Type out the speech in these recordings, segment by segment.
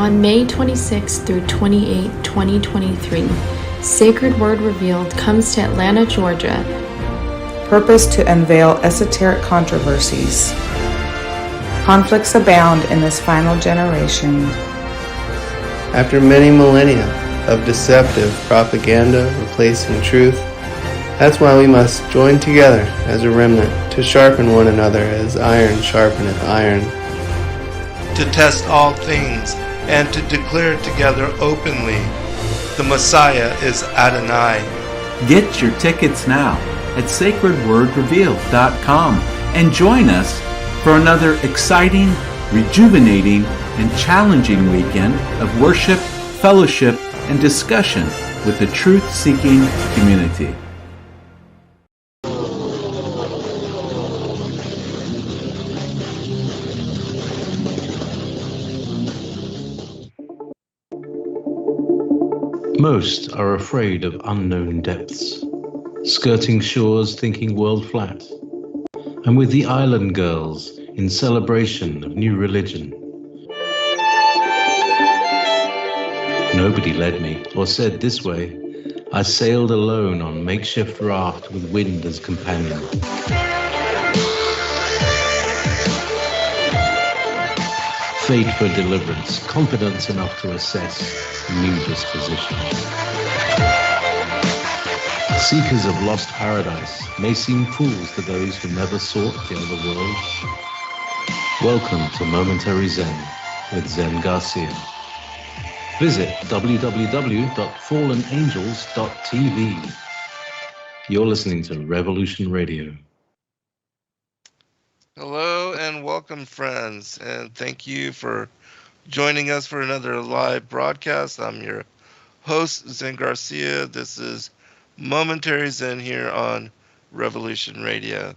On May 26 through 28, 2023, Sacred Word Revealed comes to Atlanta, Georgia. Purpose to unveil esoteric controversies. Conflicts abound in this final generation. After many millennia of deceptive propaganda replacing truth, that's why we must join together as a remnant to sharpen one another as iron sharpeneth iron. To test all things and to declare together openly, the Messiah is Adonai. Get your tickets now at sacredwordrevealed.com and join us for another exciting, rejuvenating, and challenging weekend of worship, fellowship, and discussion with the truth-seeking community. Most are afraid of unknown depths, skirting shores thinking world flat, and with the island girls in celebration of new religion. Nobody led me or said this way. I sailed alone on makeshift raft with wind as companion. Fate for deliverance, confidence enough to assess new disposition. Seekers of lost paradise may seem fools to those who never sought the other world. Welcome to Momentary Zen with Zen Garcia. Visit www.fallenangels.tv. You're listening to Revolution Radio. Hello and welcome, friends, and thank you for joining us for another live broadcast. I'm your host, Zen Garcia. This is Momentary Zen here on Revolution Radio.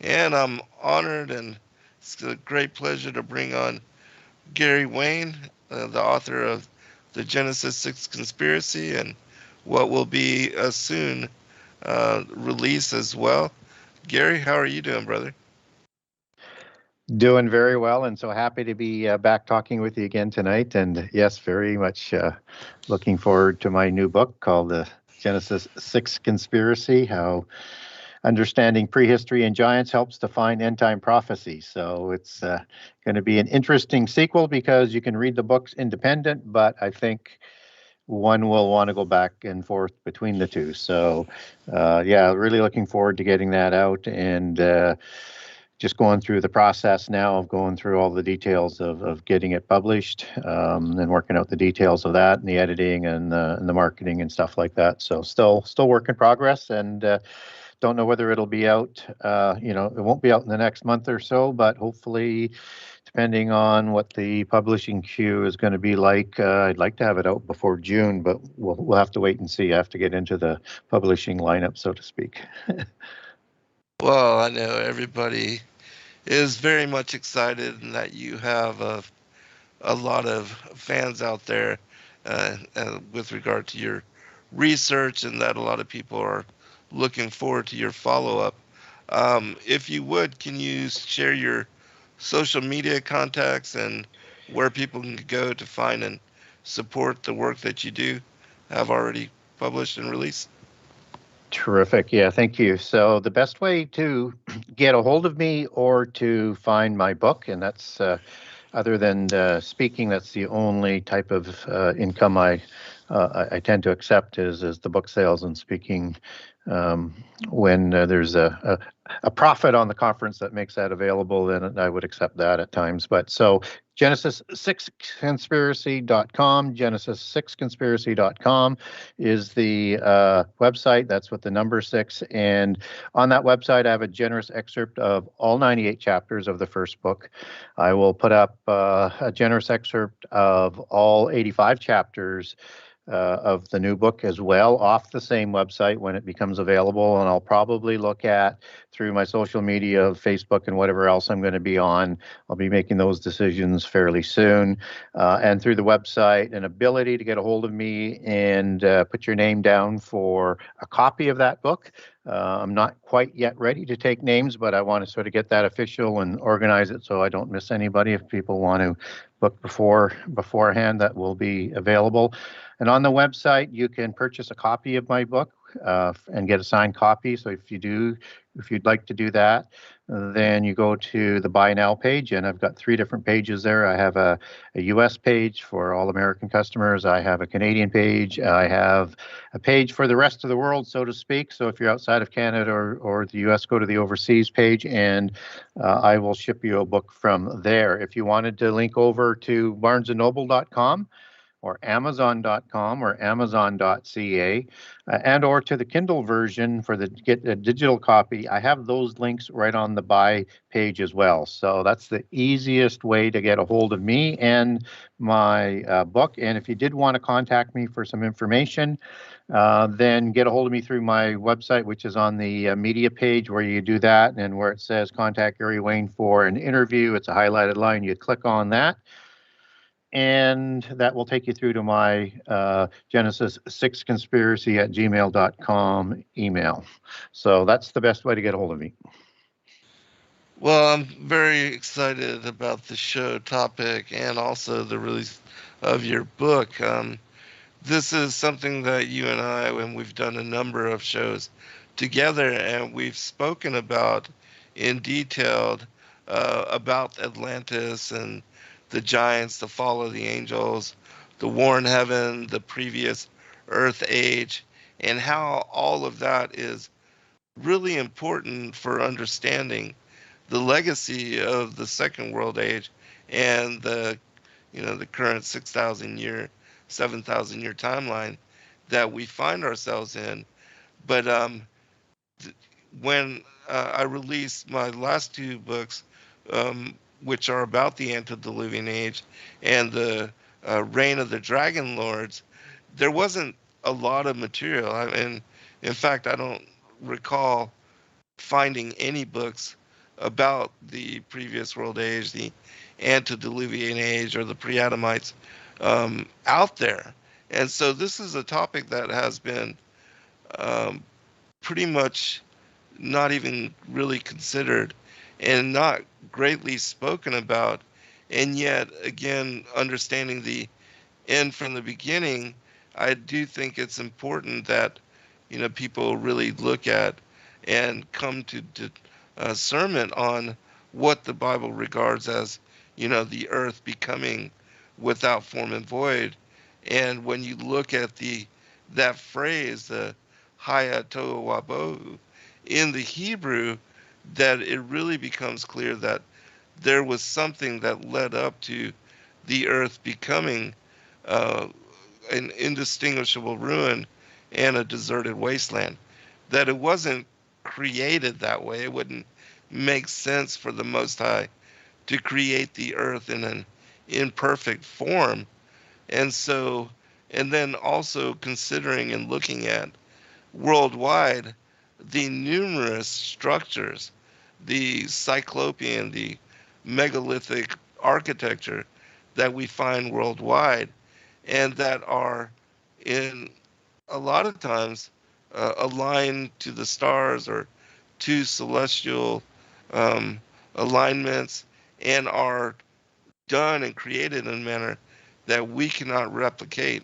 And I'm honored and it's a great pleasure to bring on Gary Wayne, the author of The Genesis 6 Conspiracy and what will be a soon release as well. Gary, how are you doing, brother? Doing very well, and so happy to be back talking with you again tonight. And yes, very much looking forward to my new book called The Genesis 6 Conspiracy, How Understanding Prehistory and Giants Helps Define End-Time Prophecy. So it's going to be an interesting sequel because you can read the books independent, but I think one will want to go back and forth between the two. So yeah, really looking forward to getting that out and just going through the process now of going through all the details of getting it published and working out the details of that and the editing and the marketing and stuff like that. So still work in progress, and don't know whether it'll be out. It won't be out in the next month or so, but hopefully, depending on what the publishing queue is going to be like, I'd like to have it out before June, but we'll have to wait and see. I have to get into the publishing lineup, so to speak. Well, I know everybody is very much excited and that you have a lot of fans out there with regard to your research, and that a lot of people are looking forward to your follow-up. If you would, can you share your social media contacts and where people can go to find and support the work that you do have already published and released? Terrific. Yeah, thank you. So the best way to get a hold of me or to find my book, and that's other than speaking, that's the only type of income I tend to accept is the book sales and speaking when there's a profit on the conference that makes that available, then I would accept that at times. But so Genesis6conspiracy.com, Genesis6conspiracy.com is the website. That's with the number 6. And on that website, I have a generous excerpt of all 98 chapters of the first book. I will put up a generous excerpt of all 85 chapters of the new book as well off the same website when it becomes available. And I'll probably look at through my social media, Facebook and whatever else I'm going to be on. I'll be making those decisions fairly soon. And through the website, an ability to get a hold of me and put your name down for a copy of that book. I'm not quite yet ready to take names, but I want to sort of get that official and organize it so I don't miss anybody. If people want to book beforehand, that will be available. And on the website, you can purchase a copy of my book and get a signed copy. So if you'd like to do that, then you go to the Buy Now page, and I've got 3 different pages there. I have a US page for all American customers. I have a Canadian page. I have a page for the rest of the world, so to speak. So if you're outside of Canada or the US, go to the overseas page, and I will ship you a book from there. If you wanted to link over to barnesandnoble.com, or amazon.com or amazon.ca, and or to the Kindle version for the get a digital copy, I have those links right on the buy page as well. So that's the easiest way to get a hold of me and my book. And if you did want to contact me for some information, then get a hold of me through my website, which is on the media page, where you do that, and where it says contact Gary Wayne for an interview, it's a highlighted line. You click on that, and that will take you through to my Genesis6conspiracy@gmail.com email. So that's the best way to get a hold of me. Well, I'm very excited about the show topic and also the release of your book. This is something that you and I, when we've done a number of shows together, and we've spoken about in detail about Atlantis and the giants, the fall of the angels, the war in heaven, the previous earth age, and how all of that is really important for understanding the legacy of the second world age and the current 6,000 year, 7,000 year timeline that we find ourselves in. But when I released my last 2 books, which are about the antediluvian age and the reign of the dragon lords, there wasn't a lot of material. In fact, I don't recall finding any books about the previous world age, the antediluvian age, or the pre-Adamites out there. And so this is a topic that has been pretty much not even really considered and not greatly spoken about. And yet, again, understanding the end from the beginning, I do think it's important that people really look at and come to discernment on what the Bible regards as the earth becoming without form and void. And when you look at that phrase, the Haya Tohu Wabohu, in the Hebrew, that it really becomes clear that there was something that led up to the earth becoming an indistinguishable ruin and a deserted wasteland. That it wasn't created that way. It wouldn't make sense for the Most High to create the earth in an imperfect form. And then also considering and looking at worldwide the numerous structures, the cyclopean, the megalithic architecture that we find worldwide, and that are in a lot of times aligned to the stars or to celestial alignments, and are done and created in a manner that we cannot replicate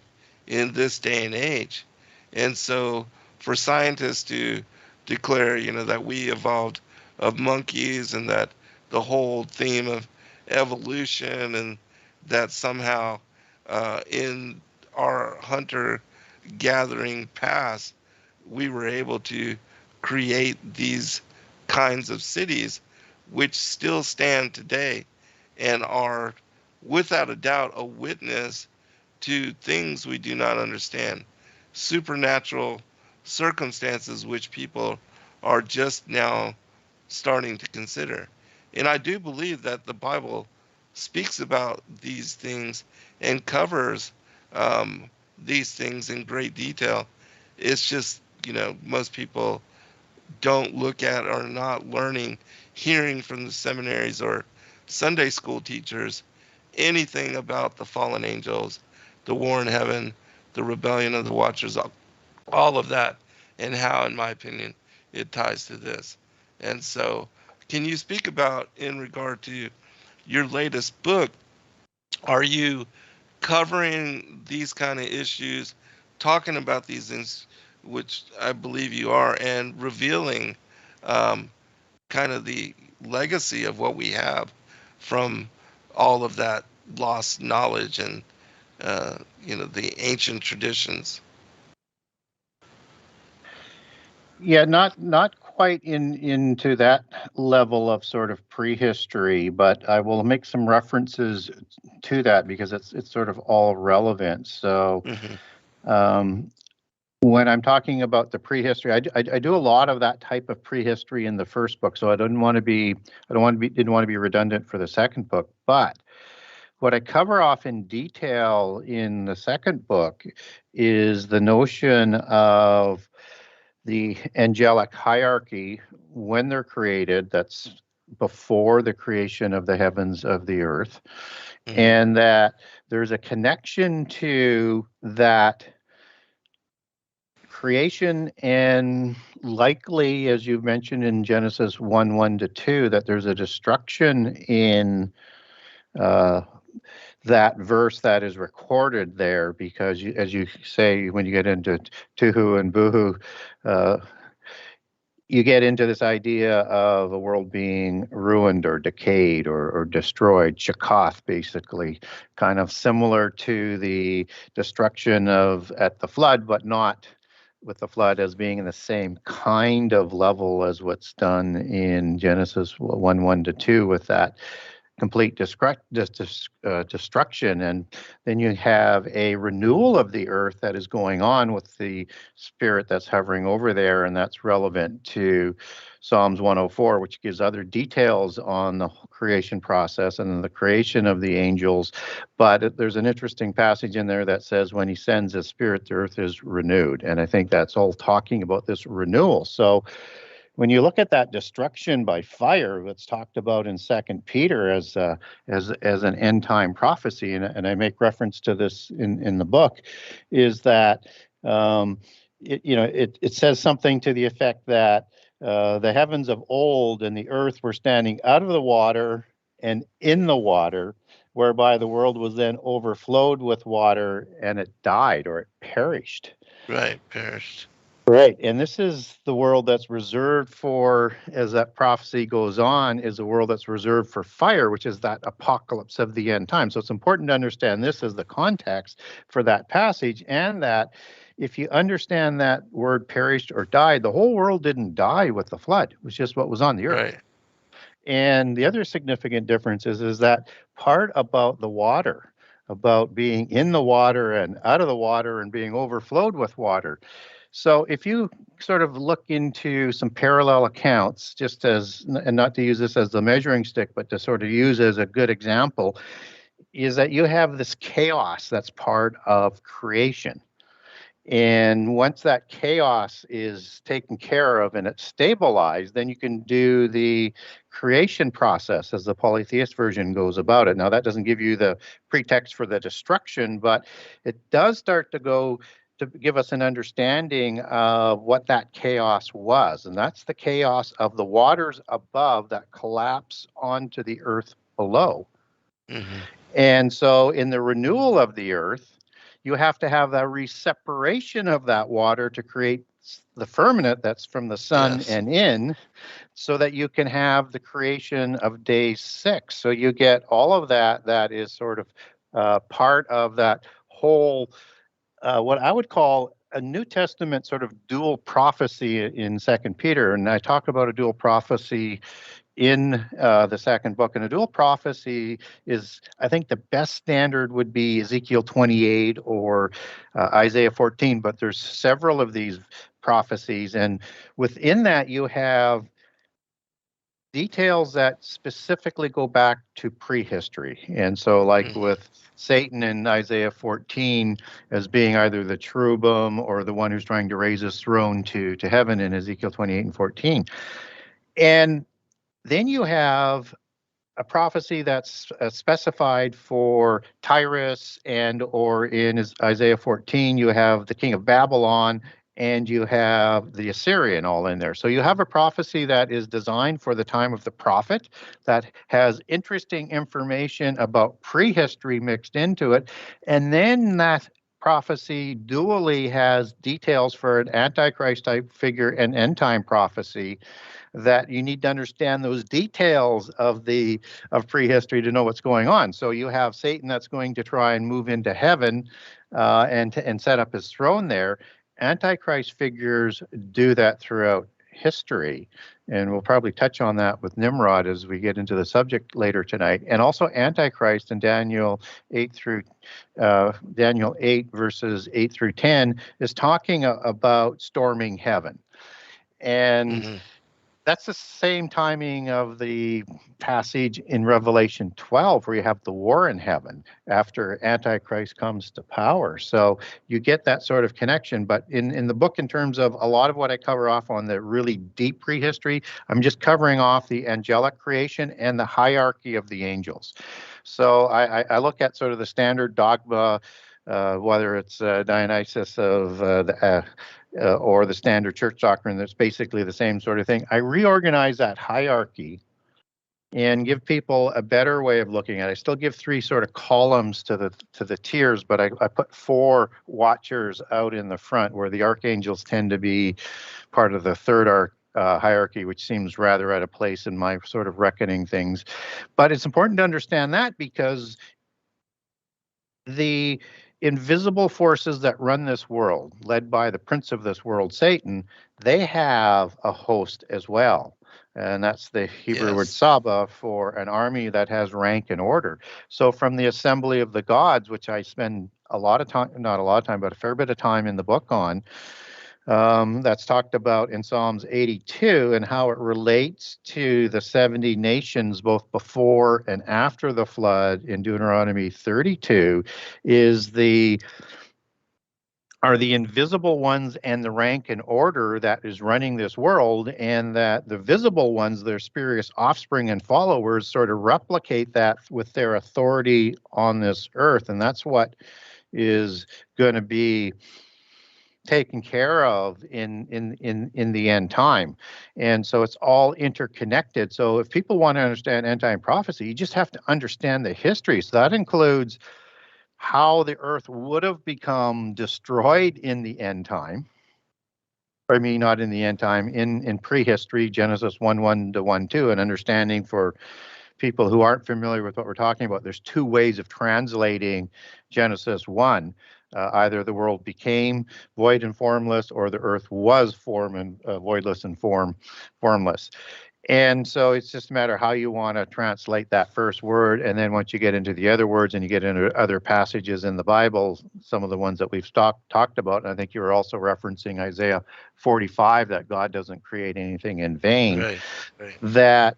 in this day and age. And so for scientists to declare, that we evolved of monkeys, and that the whole theme of evolution, and that somehow in our hunter-gathering past, we were able to create these kinds of cities, which still stand today and are, without a doubt, a witness to things we do not understand, supernatural circumstances which people are just now starting to consider. And I do believe that the Bible speaks about these things and covers these things in great detail. It's just, most people don't look at or are not learning, hearing from the seminaries or Sunday school teachers anything about the fallen angels, the war in heaven, the rebellion of the watchers, all of that, and how, in my opinion, it ties to this. And so, can you speak about, in regard to your latest book, are you covering these kind of issues, talking about these things, which I believe you are, and revealing um, kind of the legacy of what we have from all of that lost knowledge and the ancient traditions? Yeah, not quite into that level of sort of prehistory, but I will make some references to that because it's sort of all relevant. So um, when I'm talking about the prehistory, I do a lot of that type of prehistory in the first book. So didn't want to be redundant for the second book. But what I cover off in detail in the second book is the notion of the angelic hierarchy when they're created. That's before the creation of the heavens of the earth, and that there's a connection to that creation, and likely, as you mentioned in Genesis 1:1-2, that there's a destruction in that verse that is recorded there, because as you say, when you get into Tuhu and Buhu, you get into this idea of a world being ruined or decayed or destroyed, Shakath, basically, kind of similar to the destruction at the flood, but not with the flood as being in the same kind of level as what's done in Genesis 1:1-2 with that complete destruction. And then you have a renewal of the earth that is going on with the spirit that's hovering over there, and that's relevant to Psalms 104, which gives other details on the creation process and the creation of the angels. But there's an interesting passage in there that says when he sends his spirit, the earth is renewed. And I think that's all talking about this renewal. So when you look at that destruction by fire that's talked about in Second Peter as an end time prophecy, and I make reference to this in the book, is that it says something to the effect that the heavens of old and the earth were standing out of the water and in the water, whereby the world was then overflowed with water and it died or it perished. Right, perished. Right. And this is the world that's reserved for, as that prophecy goes on, is a world that's reserved for fire, which is that apocalypse of the end time. So it's important to understand this as the context for that passage, and that if you understand that word perished or died, the whole world didn't die with the flood. It was just what was on the earth. Right. And the other significant difference is that part about the water, about being in the water and out of the water and being overflowed with water. So if you sort of look into some parallel accounts, just as, and not to use this as the measuring stick, but to sort of use as a good example, is that you have this chaos that's part of creation. And once that chaos is taken care of and it's stabilized, then you can do the creation process as the polytheist version goes about it. Now, that doesn't give you the pretext for the destruction, but it does start to give us an understanding of what that chaos was. And that's the chaos of the waters above that collapse onto the earth below. And so in the renewal of the earth, you have to have that reseparation of that water to create the firmament that's from the sun and in, so that you can have the creation of day 6. So you get all of that is sort of part of that whole, what I would call a New Testament sort of dual prophecy in Second Peter. And I talk about a dual prophecy in the second book. And a dual prophecy is, I think the best standard would be Ezekiel 28 or Isaiah 14, but there's several of these prophecies. And within that, you have details that specifically go back to prehistory. And so like with Satan in Isaiah 14 as being either the cherubim or the one who's trying to raise his throne to heaven in Ezekiel 28 and 14. And then you have a prophecy that's specified for Tyrus, and or in Isaiah 14, you have the king of Babylon, and you have the Assyrian all in there. So you have a prophecy that is designed for the time of the prophet, that has interesting information about prehistory mixed into it, and then that prophecy dually has details for an Antichrist type figure and end time prophecy, that you need to understand those details of prehistory to know what's going on. So you have Satan that's going to try and move into heaven and set up his throne there. Antichrist figures do that throughout history, and we'll probably touch on that with Nimrod as we get into the subject later tonight. And also Antichrist in Daniel 8 verses 8 through 10 is talking about storming heaven. And that's the same timing of the passage in Revelation 12, where you have the war in heaven after Antichrist comes to power. So you get that sort of connection. But in the book, in terms of a lot of what I cover off on the really deep prehistory, I'm just covering off the angelic creation and the hierarchy of the angels. So I look at sort of the standard dogma, whether it's Dionysus of or the standard church doctrine, that's basically the same sort of thing. I reorganize that hierarchy and give people a better way of looking at it. I still give 3 sort of columns to the tiers, but I put 4 watchers out in the front, where the archangels tend to be part of the third hierarchy, which seems rather out of place in my sort of reckoning things. But it's important to understand that, because the invisible forces that run this world, led by the prince of this world, Satan, they have a host as well. And that's the Hebrew word Saba for an army that has rank and order. So from the assembly of the gods, which I spend a lot of time, not a lot of time, but a fair bit of time in the book on, that's talked about in Psalms 82, and how it relates to the 70 nations both before and after the flood in Deuteronomy 32, are the invisible ones and the rank and order that is running this world, and that the visible ones, their spurious offspring and followers, sort of replicate that with their authority on this earth. And that's what is going to be taken care of in the end time. And so it's all interconnected. So if people want to understand end time prophecy, you just have to understand the history. So that includes how the earth would have become destroyed in the end time. I mean, not in the end time, in prehistory, Genesis 1:1 to 1:2, an understanding for people who aren't familiar with what we're talking about. There's 2 ways of translating Genesis 1. Either the world became void and formless, or the earth was voidless and formless. And so it's just a matter of how you want to translate that first word. And then once you get into the other words and you get into other passages in the Bible, some of the ones that we've talked about, and I think you were also referencing Isaiah 45, that God doesn't create anything in vain, Right. that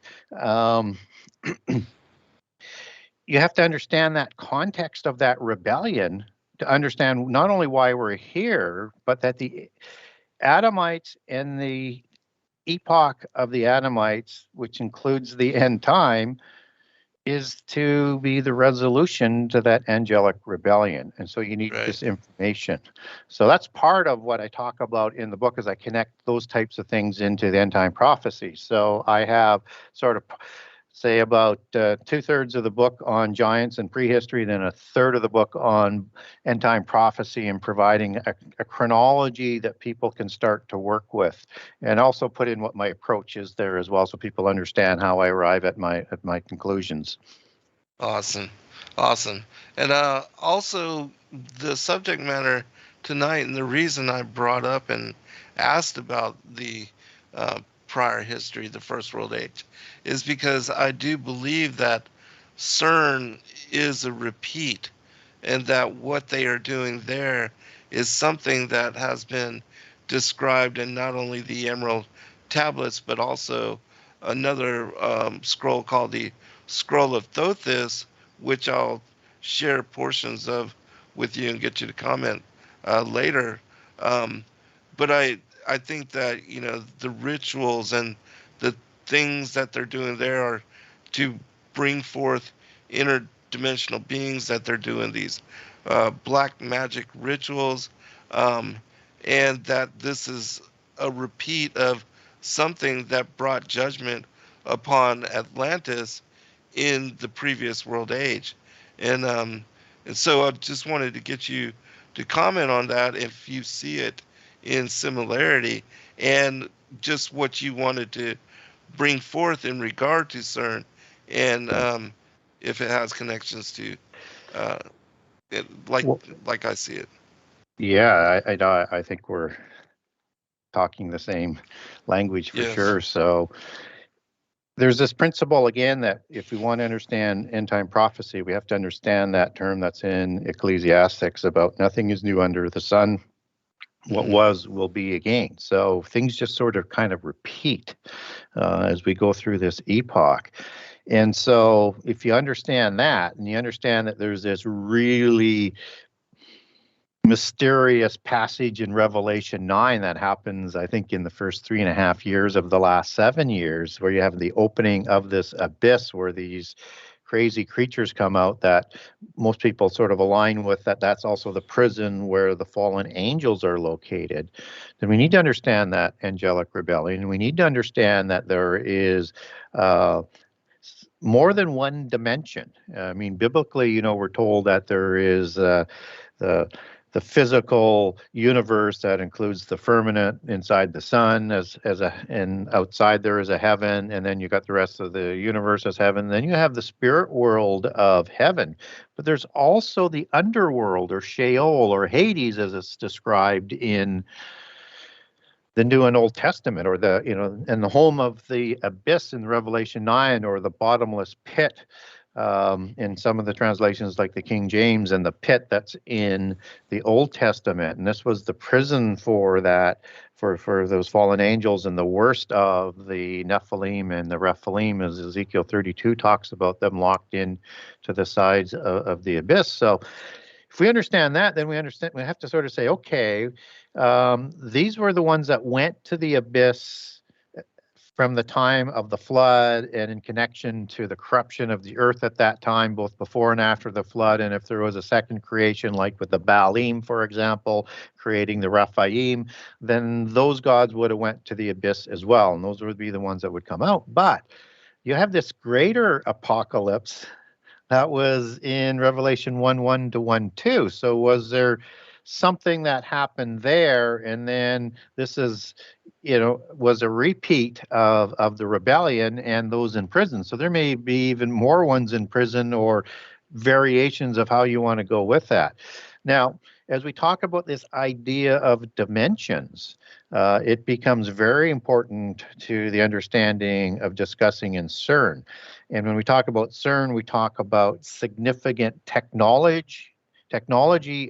you have to understand that context of that rebellion to understand not only why we're here, but that the Adamites and the epoch of the Adamites, which includes the end time, is to be the resolution to that angelic rebellion. And so you need this information. So that's part of what I talk about in the book, as I connect those types of things into the end time prophecy. So I have sort of, say, about 2/3 of the book on giants and prehistory, then 1/3 of the book on end time prophecy, and providing a chronology that people can start to work with, and also put in what my approach is there as well, so people understand how I arrive at my conclusions. Awesome. And also the subject matter tonight, and the reason I brought up and asked about the prior history, the First World Age, is because I do believe that CERN is a repeat, and that what they are doing there is something that has been described in not only the Emerald Tablets, but also another scroll called the Scroll of Thothis, which I'll share portions of with you and get you to comment later. But I think that, the rituals and the things that they're doing there are to bring forth interdimensional beings, that they're doing these black magic rituals. and that this is a repeat of something that brought judgment upon Atlantis in the previous world age. And so I just wanted to get you to comment on that if you see it in similarity, and just what you wanted to bring forth in regard to CERN, and if it has connections to uh, it, Well, like I see it. yeah, I think we're talking the same language for Yes. sure. So there's this principle again that if we want to understand end time prophecy, we have to understand that term that's in Ecclesiastics about nothing is new under the sun. What Mhm. was will be again. So things just sort of kind of repeat as we go through this epoch. And so if you understand that, and you understand that there's this really mysterious passage in Revelation 9 that happens, I think, in the first 3.5 years of the last 7 years, where you have the opening of this abyss where these crazy creatures come out that most people sort of align with, that that's also the prison where the fallen angels are located. Then we need to understand that angelic rebellion. We need to understand that there is more than one dimension. I mean, biblically, we're told that there is the physical universe that includes the firmament inside the sun and outside there is a heaven, and then you got the rest of the universe as heaven. Then you have the spirit world of heaven, but there's also the underworld, or Sheol, or Hades, as it's described in the New and Old Testament, or and the home of the abyss in Revelation 9, or the bottomless pit in some of the translations like the King James, and the pit that's in the Old Testament. And this was the prison for those fallen angels, and the worst of the Nephilim and the Rephilim, as Ezekiel 32 talks about them locked in to the sides of the abyss. So if we understand that, then we have to sort of say, okay, these were the ones that went to the abyss from the time of the flood, and in connection to the corruption of the earth at that time, both before and after the flood. And if there was a second creation, like with the Baalim, for example, creating the Rephaim, then those gods would have went to the abyss as well, and those would be the ones that would come out. But you have this greater apocalypse that was in Revelation 1:1 to 1:2. So was there something that happened there? And then this was a repeat of the rebellion and those in prison. So there may be even more ones in prison, or variations of how you want to go with that. Now, as we talk about this idea of dimensions, it becomes very important to the understanding of discussing in CERN. And when we talk about CERN, we talk about significant technology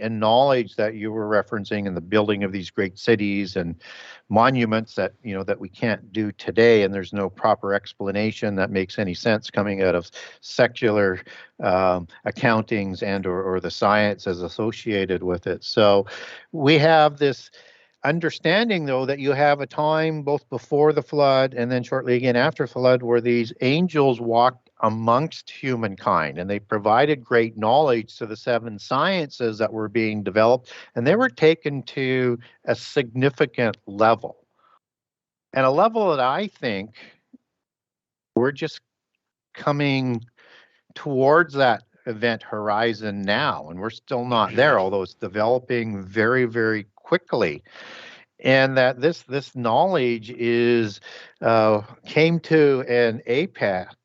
and knowledge that you were referencing in the building of these great cities and monuments that we can't do today, and there's no proper explanation that makes any sense coming out of secular accountings and or the sciences associated with it. So we have this understanding, though, that you have a time both before the flood and then shortly again after flood where these angels walked amongst humankind, and they provided great knowledge to the 7 sciences that were being developed, and they were taken to a significant level, and a level that I think we're just coming towards that event horizon now, and we're still not there, although it's developing very, very quickly. And that this knowledge came to an apex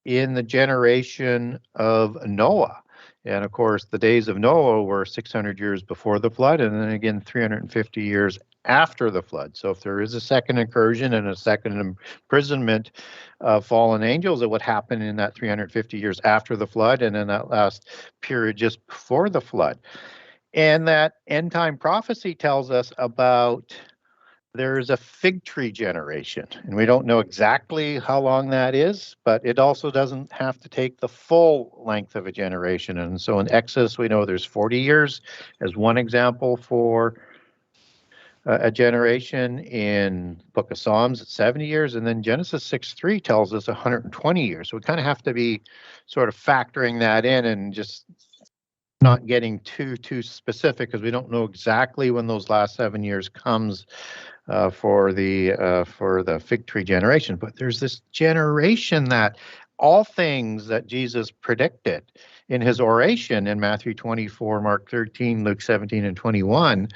in the generation of Noah. And of course, the days of Noah were 600 years before the flood, and then again 350 years after the flood. So if there is a second incursion and a second imprisonment of fallen angels, it would happen in that 350 years after the flood, and in that last period just before the flood. And that end time prophecy tells us about there's a fig tree generation, and we don't know exactly how long that is, but it also doesn't have to take the full length of a generation. And so in Exodus, we know there's 40 years as one example for a generation. In Book of Psalms, it's 70 years, and then Genesis 6:3 tells us 120 years. So we kind of have to be sort of factoring that in and just not getting too specific, because we don't know exactly when those last 7 years comes for the fig tree generation. But there's this generation that all things that Jesus predicted in his oration in Matthew 24, Mark 13, Luke 17, and 21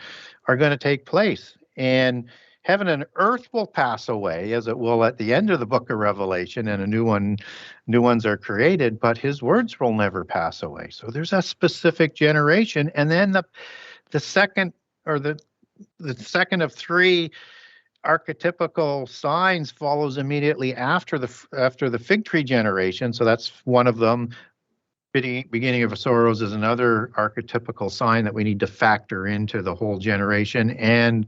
are going to take place. And heaven and earth will pass away, as it will at the end of the book of Revelation, and new ones are created, but his words will never pass away. So there's a specific generation. And then the second, or the second of three archetypical signs follows immediately after the fig tree generation. So that's one of them. Beginning of sorrows is another archetypical sign that we need to factor into the whole generation. And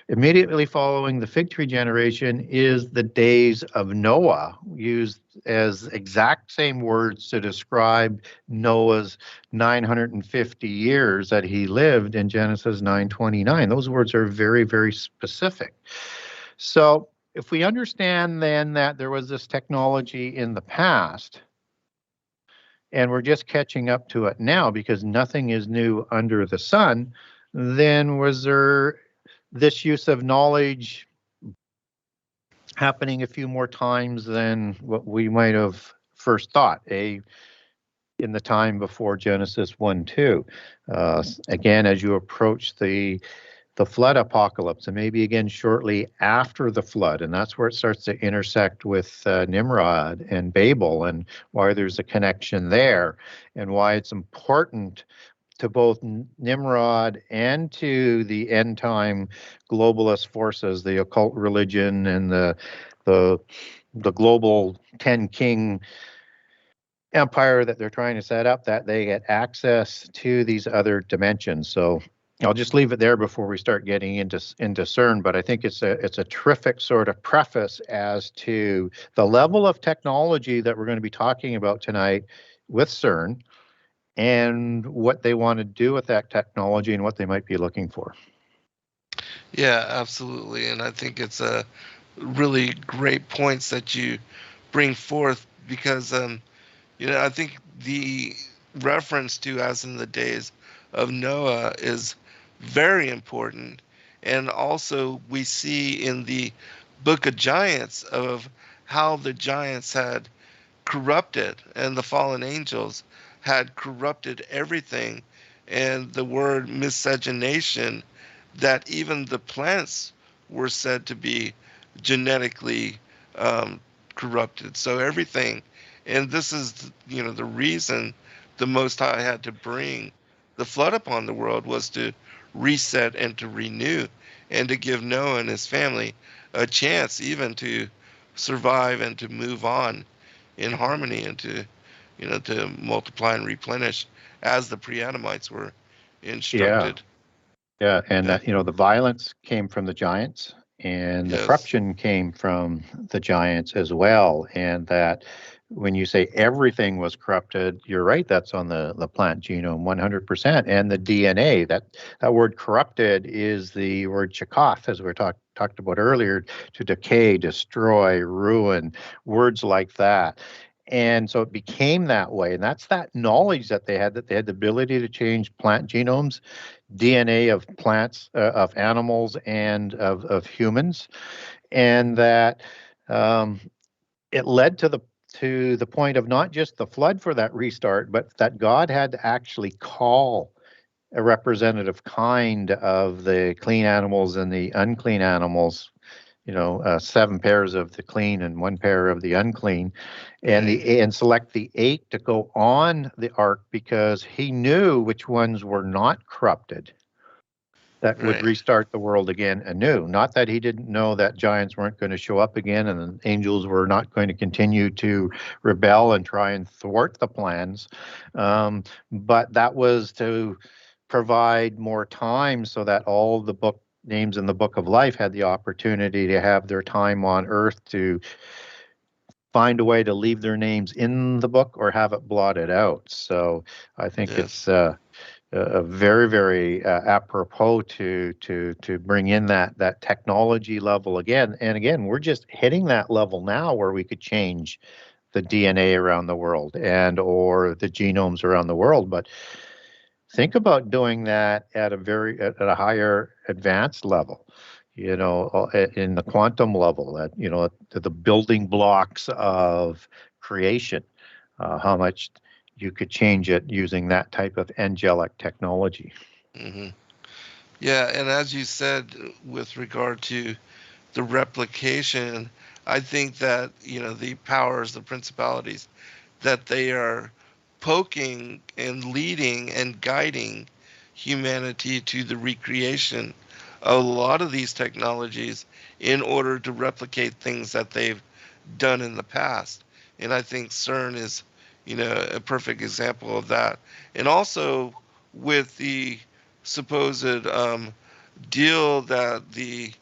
immediately following the fig tree generation is the days of Noah, used as exact same words to describe Noah's 950 years that he lived in Genesis 9:29. Those words are very, very specific. So if we understand then that there was this technology in the past, and we're just catching up to it now because nothing is new under the sun, then was there this use of knowledge happening a few more times than what we might have first thought, in the time before Genesis 1:2. Again, as you approach the flood apocalypse, and maybe again shortly after the flood, and that's where it starts to intersect with Nimrod and Babel, and why there's a connection there, and why it's important to both Nimrod and to the end time globalist forces, the occult religion and the global 10 king empire that they're trying to set up, that they get access to these other dimensions. So I'll just leave it there before we start getting into CERN, but I think it's a terrific sort of preface as to the level of technology that we're going to be talking about tonight with CERN, and what they want to do with that technology and what they might be looking for. Yeah, absolutely. And I think it's a really great points that you bring forth, because, I think the reference to as in the days of Noah is very important. And also we see in the book of Giants of how the giants had corrupted, and the fallen angels had corrupted everything, and the word miscegenation, that even the plants were said to be genetically corrupted. So everything, and this is the reason the Most High had to bring the flood upon the world, was to reset and to renew, and to give Noah and his family a chance even to survive and to move on in harmony, and to multiply and replenish as the pre-Adamites were instructed. Yeah, and the violence came from the giants, and the corruption came from the giants as well. And that when you say everything was corrupted, you're right, that's on the plant genome 100%. And the DNA, that word corrupted is the word shakath, as we talked about earlier, to decay, destroy, ruin, words like that. And so it became that way. And that's that knowledge that they had the ability to change plant genomes, DNA of plants, of animals, and of humans. And that it led to the point of not just the flood for that restart, but that God had to actually call a representative kind of the clean animals and the unclean animals, 7 pairs of the clean and 1 pair of the unclean, and select the 8 to go on the ark, because he knew which ones were not corrupted, that would restart the world again anew. Not that he didn't know that giants weren't going to show up again, and the angels were not going to continue to rebel and try and thwart the plans, but that was to provide more time so that all the names in the book of life had the opportunity to have their time on earth to find a way to leave their names in the book or have it blotted out. So I think it's a very, very apropos to bring in that technology level again. And again, we're just hitting that level now where we could change the DNA around the world or the genomes around the world. But think about doing that at a higher advanced level, in the quantum level, at the building blocks of creation, how much you could change it using that type of angelic technology. Hmm. Yeah, and as you said, with regard to the replication, I think that, the powers, the principalities, that they are poking and leading and guiding humanity to the recreation of a lot of these technologies in order to replicate things that they've done in the past. And I think CERN is, a perfect example of that. And also with the supposed deal that the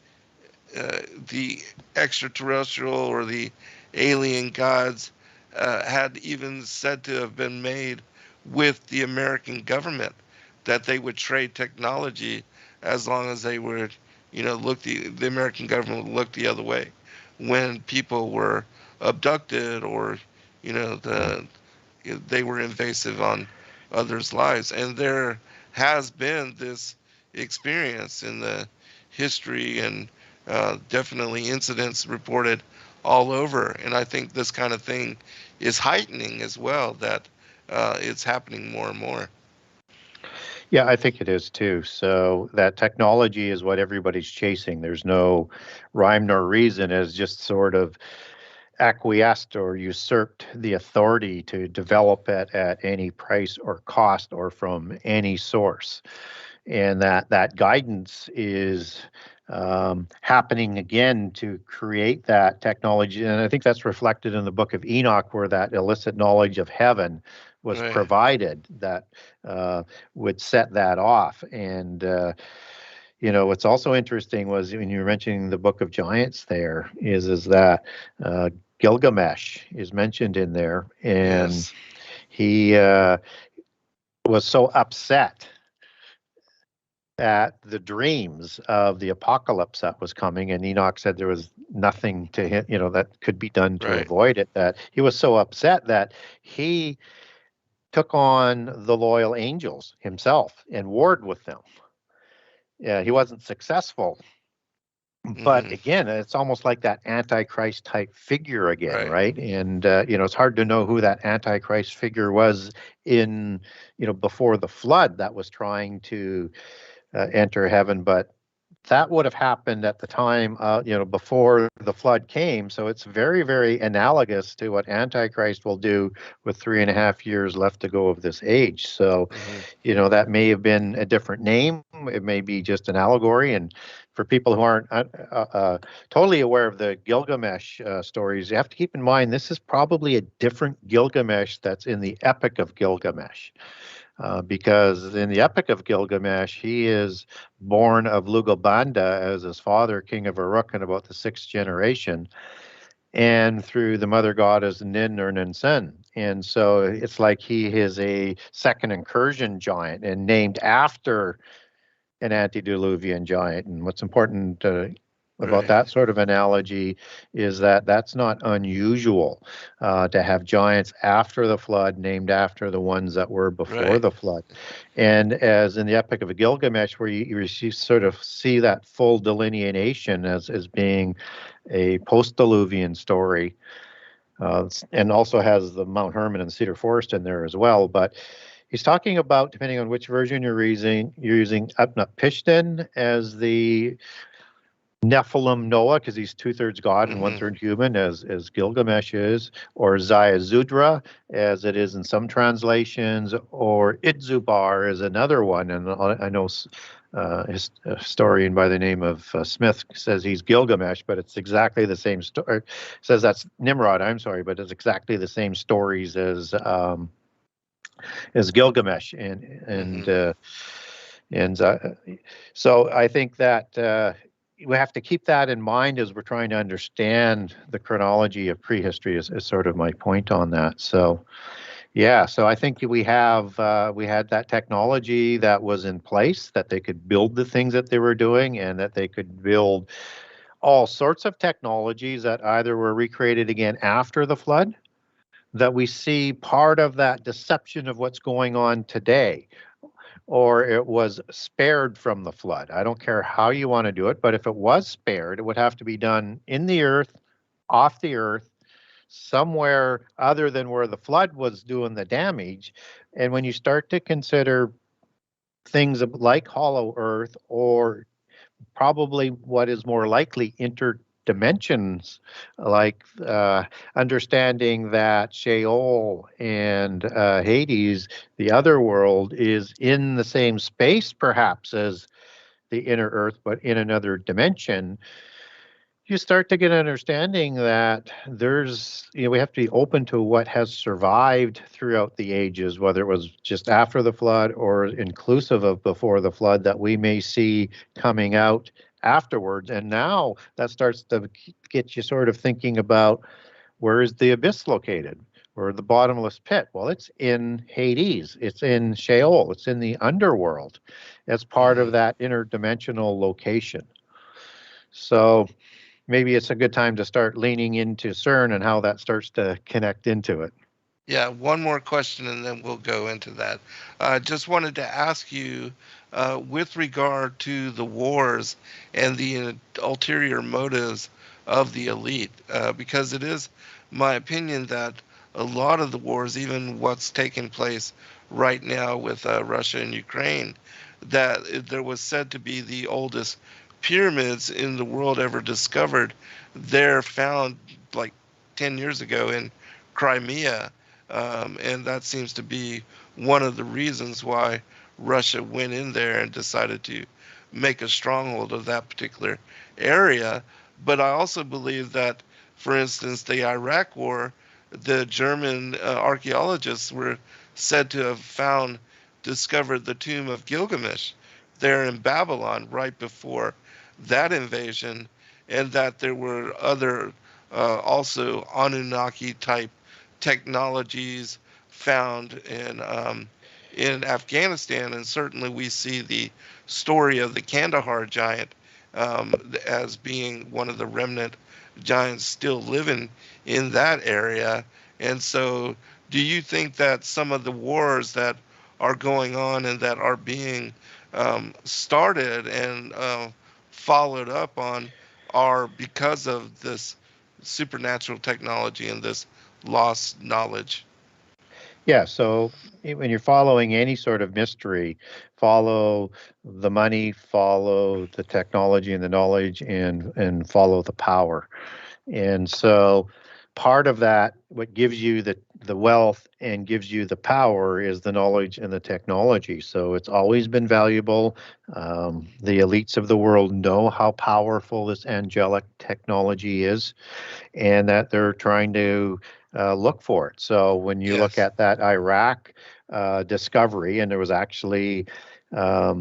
extraterrestrial or the alien gods had even said to have been made with the American government, that they would trade technology as long as they would, look the American government would look the other way when people were abducted, or they were invasive on others' lives. And there has been this experience in the history, and definitely incidents reported all over. And I think this kind of thing is heightening as well, that it's happening more and more. Yeah, I think it is too. So that technology is what everybody's chasing. There's no rhyme nor reason, as just sort of acquiesced or usurped the authority to develop it at any price or cost or from any source. And that guidance is happening again to create that technology. And I think that's reflected in the book of Enoch, where that illicit knowledge of heaven was Right. provided that would set that off. And what's also interesting was, when you were mentioning the book of giants, there is that Gilgamesh is mentioned in there, and Yes. he was so upset at the dreams of the apocalypse that was coming, and Enoch said there was nothing to him, that could be done to Right. avoid it. That he was so upset that he took on the loyal angels himself and warred with them. Yeah, he wasn't successful. But Mhm. again, it's almost like that Antichrist type figure again, Right. right? And it's hard to know who that Antichrist figure was in, before the flood, that was trying to enter heaven. But that would have happened at the time, before the flood came. So it's very, very analogous to what Antichrist will do with 3.5 years left to go of this age. So, Mhm. that may have been a different name. It may be just an allegory. And for people who aren't totally aware of the Gilgamesh stories, you have to keep in mind this is probably a different Gilgamesh that's in the Epic of Gilgamesh. Because in the Epic of Gilgamesh, he is born of Lugabanda as his father, king of Uruk, in about the 6th generation, and through the mother goddess Nin or Ninsen. And so it's like he is a second incursion giant and named after an antediluvian giant. And what's important about Right. that sort of analogy is that that's not unusual to have giants after the flood named after the ones that were before Right. the flood. And as in the Epic of Gilgamesh, where you sort of see that full delineation as being a post-diluvian story, and also has the Mount Hermon and Cedar Forest in there as well. But he's talking about, depending on which version you're using Utnapishtim as the Nephilim Noah, because he's 2/3 God and Mhm. 1/3 human, as Gilgamesh is, or Ziazudra, as it is in some translations, or Itzubar is another one. And I know a historian by the name of Smith says he's Gilgamesh, but it's exactly the same story. Says that's Nimrod. I'm sorry, but it's exactly the same stories as Gilgamesh, Mhm. and so I think that we have to keep that in mind as we're trying to understand the chronology of prehistory. Is sort of my point on that. So yeah, so I think we had that technology that was in place, that they could build the things that they were doing, and that they could build all sorts of technologies that either were recreated again after the flood, that we see part of that deception of what's going on today, or it was spared from the flood. I don't care how you want to do it, but if it was spared, it would have to be done in the earth, off the earth, somewhere other than where the flood was doing the damage. And when you start to consider things like hollow earth, or probably what is more likely interdimensions, like understanding that Sheol and Hades, the other world, is in the same space perhaps as the inner earth, but in another dimension, you start to get an understanding that we have to be open to what has survived throughout the ages, whether it was just after the flood or inclusive of before the flood, that we may see coming out afterwards. And now that starts to get you sort of thinking about, where is the abyss located? Or the bottomless pit? Well, it's in Hades. It's in Sheol. It's in the underworld. It's part of that interdimensional location. So maybe it's a good time to start leaning into CERN and how that starts to connect into it. Yeah, one more question and then we'll go into that. Just wanted to ask you, with regard to the wars and the ulterior motives of the elite, because it is my opinion that a lot of the wars, even what's taking place right now with Russia and Ukraine, that there was said to be the oldest pyramids in the world ever discovered. They're found like 10 years ago in Crimea. And that seems to be one of the reasons why Russia went in there and decided to make a stronghold of that particular area. But I also believe that, for instance, the Iraq War, the German archaeologists were said to have discovered the tomb of Gilgamesh there in Babylon right before that invasion, and that there were other also Anunnaki type technologies found in Afghanistan. And certainly we see the story of the Kandahar giant as being one of the remnant giants still living in that area. And so do you think that some of the wars that are going on and that are being started and followed up on are because of this supernatural technology and this lost knowledge? Yeah, so when you're following any sort of mystery, follow the money, follow the technology and the knowledge, and follow the power. And so part of that, what gives you the wealth and gives you the power, is the knowledge and the technology. So it's always been valuable. The elites of the world know how powerful this angelic technology is, and that they're trying to look for it. So when you look at that Iraq discovery, and there was actually a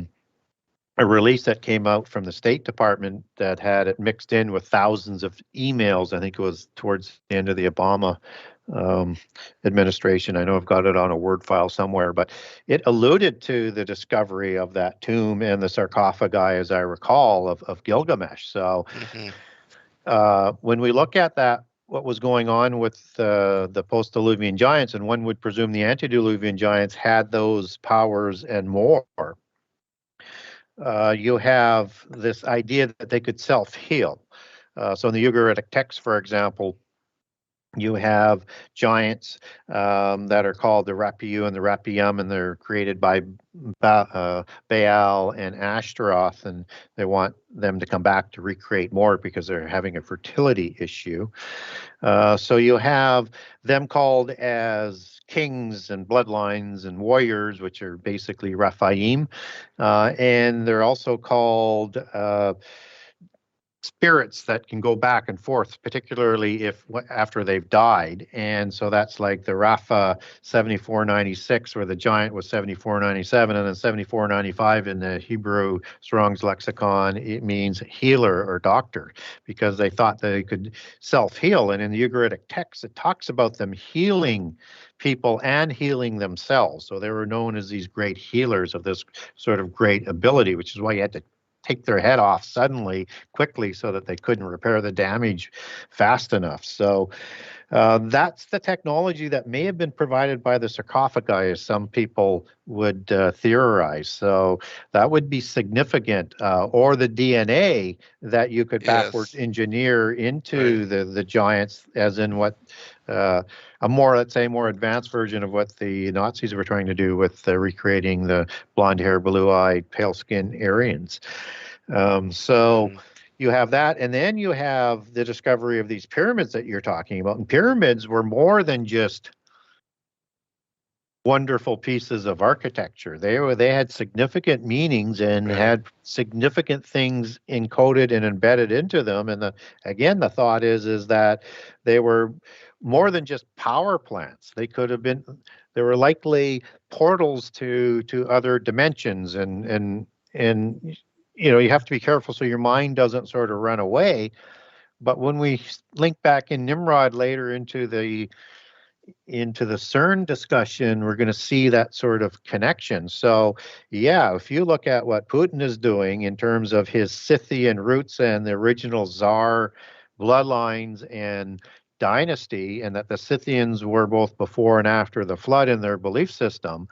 release that came out from the State Department that had it mixed in with thousands of emails. I think it was towards the end of the Obama administration. I know I've got it on a Word file somewhere, but it alluded to the discovery of that tomb and the sarcophagi, as I recall, of Gilgamesh. So when we look at that, what was going on with the post-Diluvian giants, and one would presume the antediluvian giants had those powers and more. You have this idea that they could self-heal. So in the Ugaritic text, for example, you have giants that are called the Rapiu and the Rapiyum, and they're created by Baal and Ashtaroth, and they want them to come back to recreate more because they're having a fertility issue. So you have them called as kings and bloodlines and warriors, which are basically Raphaim, and they're also called spirits that can go back and forth, particularly if after they've died. And so that's like the Rapha 7496, where the giant was 7497, and then 7495 in the Hebrew Strong's lexicon, it means healer or doctor, because they thought they could self-heal. And in the Ugaritic text, it talks about them healing people and healing themselves. So they were known as these great healers of this sort of great ability, which is why you had to take their head off suddenly, quickly, so that they couldn't repair the damage fast enough. So That's the technology that may have been provided by the sarcophagi, as some people would theorize. So that would be significant, or the DNA that you could backwards Yes. engineer into Right. the giants, as in what a more, let's say, more advanced version of what the Nazis were trying to do with recreating the blonde-haired, blue-eyed, pale-skinned Aryans. So Mm, you have that, and then you have the discovery of these pyramids that you're talking about. And pyramids were more than just wonderful pieces of architecture. They had significant meanings and right. had significant things encoded and embedded into them. And the thought is that they were more than just power plants. They were likely portals to other dimensions, and you have to be careful so your mind doesn't sort of run away. But when we link back in Nimrod later into the CERN discussion, we're going to see that sort of connection. So, yeah, if you look at what Putin is doing in terms of his Scythian roots and the original Tsar bloodlines and dynasty, and that the Scythians were both before and after the flood in their belief system,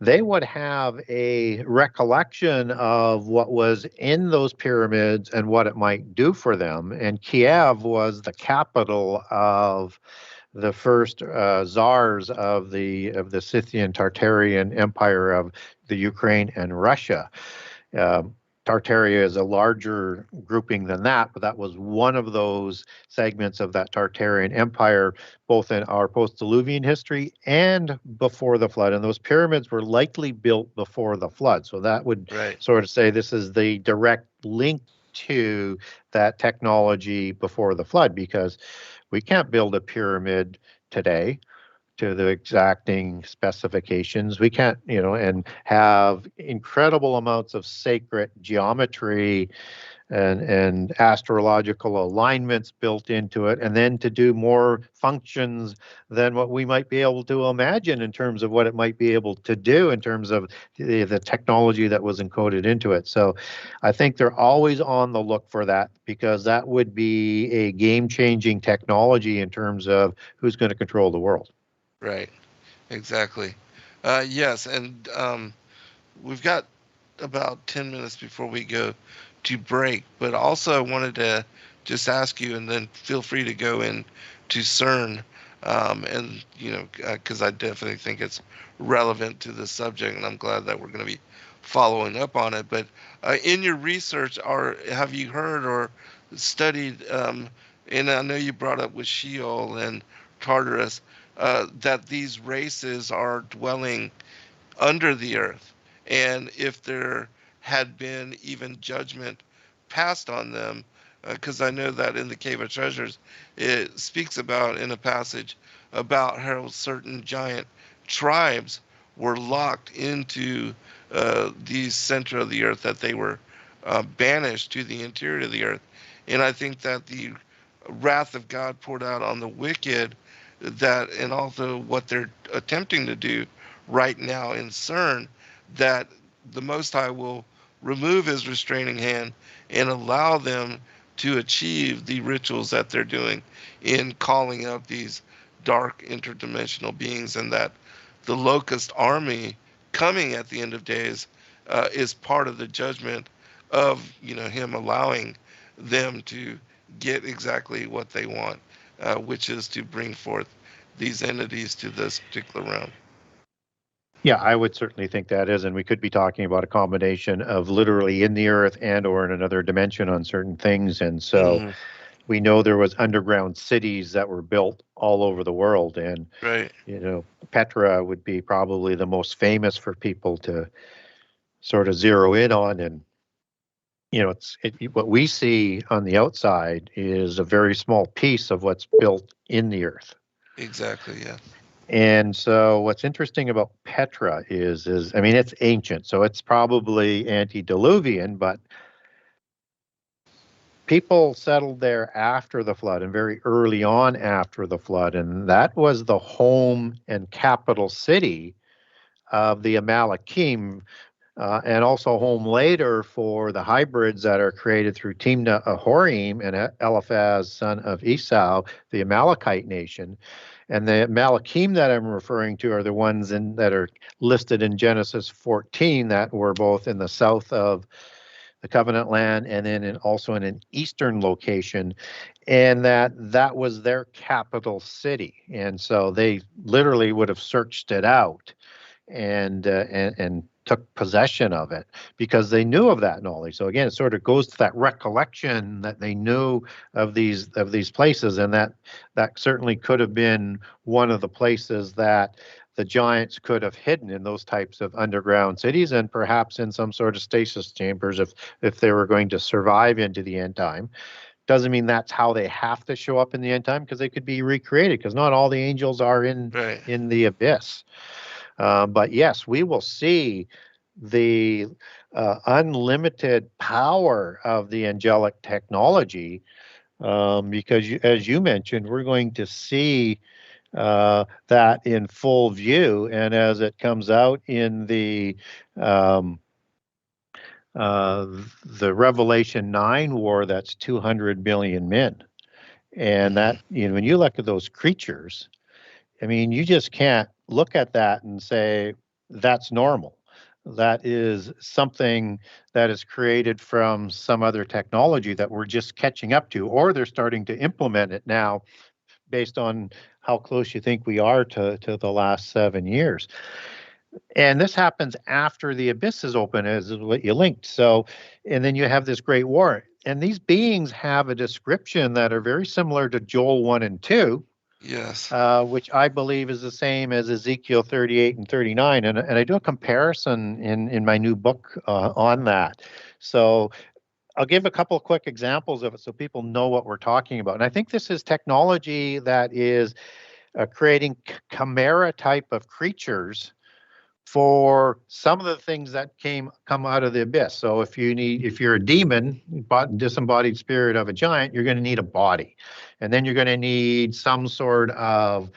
they would have a recollection of what was in those pyramids and what it might do for them. And Kiev was the capital of the first czars of the Scythian Tartarian Empire of the Ukraine and Russia. Tartaria is a larger grouping than that, but that was one of those segments of that Tartarian Empire, both in our post-Diluvian history and before the flood. And those pyramids were likely built before the flood. So that would Right. sort of say this is the direct link to that technology before the flood, because we can't build a pyramid today to the exacting specifications. We can't, and have incredible amounts of sacred geometry and astrological alignments built into it, and then to do more functions than what we might be able to imagine in terms of what it might be able to do in terms of the technology that was encoded into it. So I think they're always on the look for that, because that would be a game-changing technology in terms of who's going to control the world. Right. Exactly. Yes, and we've got about 10 minutes before we go to break, but also I wanted to just ask you, and then feel free to go in to CERN, and because I definitely think it's relevant to the subject, and I'm glad that we're going to be following up on it. But in your research, have you heard or studied, and I know you brought up with Sheol and Tartarus, that these races are dwelling under the earth, and if there had been even judgment passed on them, because I know that in the Cave of Treasures it speaks about, in a passage, about how certain giant tribes were locked into the center of the earth, that they were banished to the interior of the earth. And I think that the wrath of God poured out on the wicked, that, and also what they're attempting to do right now in CERN, that the Most High will remove his restraining hand and allow them to achieve the rituals that they're doing in calling up these dark interdimensional beings, and that the locust army coming at the end of days is part of the judgment of him allowing them to get exactly what they want, which is to bring forth these entities to this particular realm. Yeah, I would certainly think that is, and we could be talking about a combination of literally in the earth and or in another dimension on certain things. And so Hmm. we know there was underground cities that were built all over the world, and Right. Petra would be probably the most famous for people to sort of zero in on. And what we see on the outside is a very small piece of what's built in the earth. Exactly. Yeah. And so what's interesting about Petra is I mean, it's ancient, so it's probably antediluvian, but people settled there after the flood and very early on after the flood, and that was the home and capital city of the Amalekim, and also home later for the hybrids that are created through Timnah Ahorim and Eliphaz, son of Esau, the Amalekite nation. And the Malachim that I'm referring to are the ones that are listed in Genesis 14 that were both in the south of the covenant land and then also in an eastern location, and that was their capital city. And so they literally would have searched it out and took possession of it because they knew of that knowledge. So again, it sort of goes to that recollection that they knew of these places, and that certainly could have been one of the places that the giants could have hidden in those types of underground cities, and perhaps in some sort of stasis chambers if they were going to survive into the end time. Doesn't mean that's how they have to show up in the end time, because they could be recreated, because not all the angels are in the abyss. But yes, we will see the unlimited power of the angelic technology, because as you mentioned, we're going to see that in full view, and as it comes out in the Revelation 9 war, that's 200 billion men. And that, when you look at those creatures, I mean, you just can't look at that and say that's normal. That is something that is created from some other technology that we're just catching up to, or they're starting to implement it now based on how close you think we are to the last 7 years. And this happens after the abyss is open, as what you linked. So, and then you have this great war. And these beings have a description that are very similar to Joel 1 and 2. Yes. Which I believe is the same as Ezekiel 38 and 39. And I do a comparison in my new book on that. So I'll give a couple of quick examples of it so people know what we're talking about. And I think this is technology that is creating chimera type of creatures for some of the things that come out of the abyss. So if you're a demon, disembodied spirit of a giant, you're going to need a body, and then you're going to need some sort of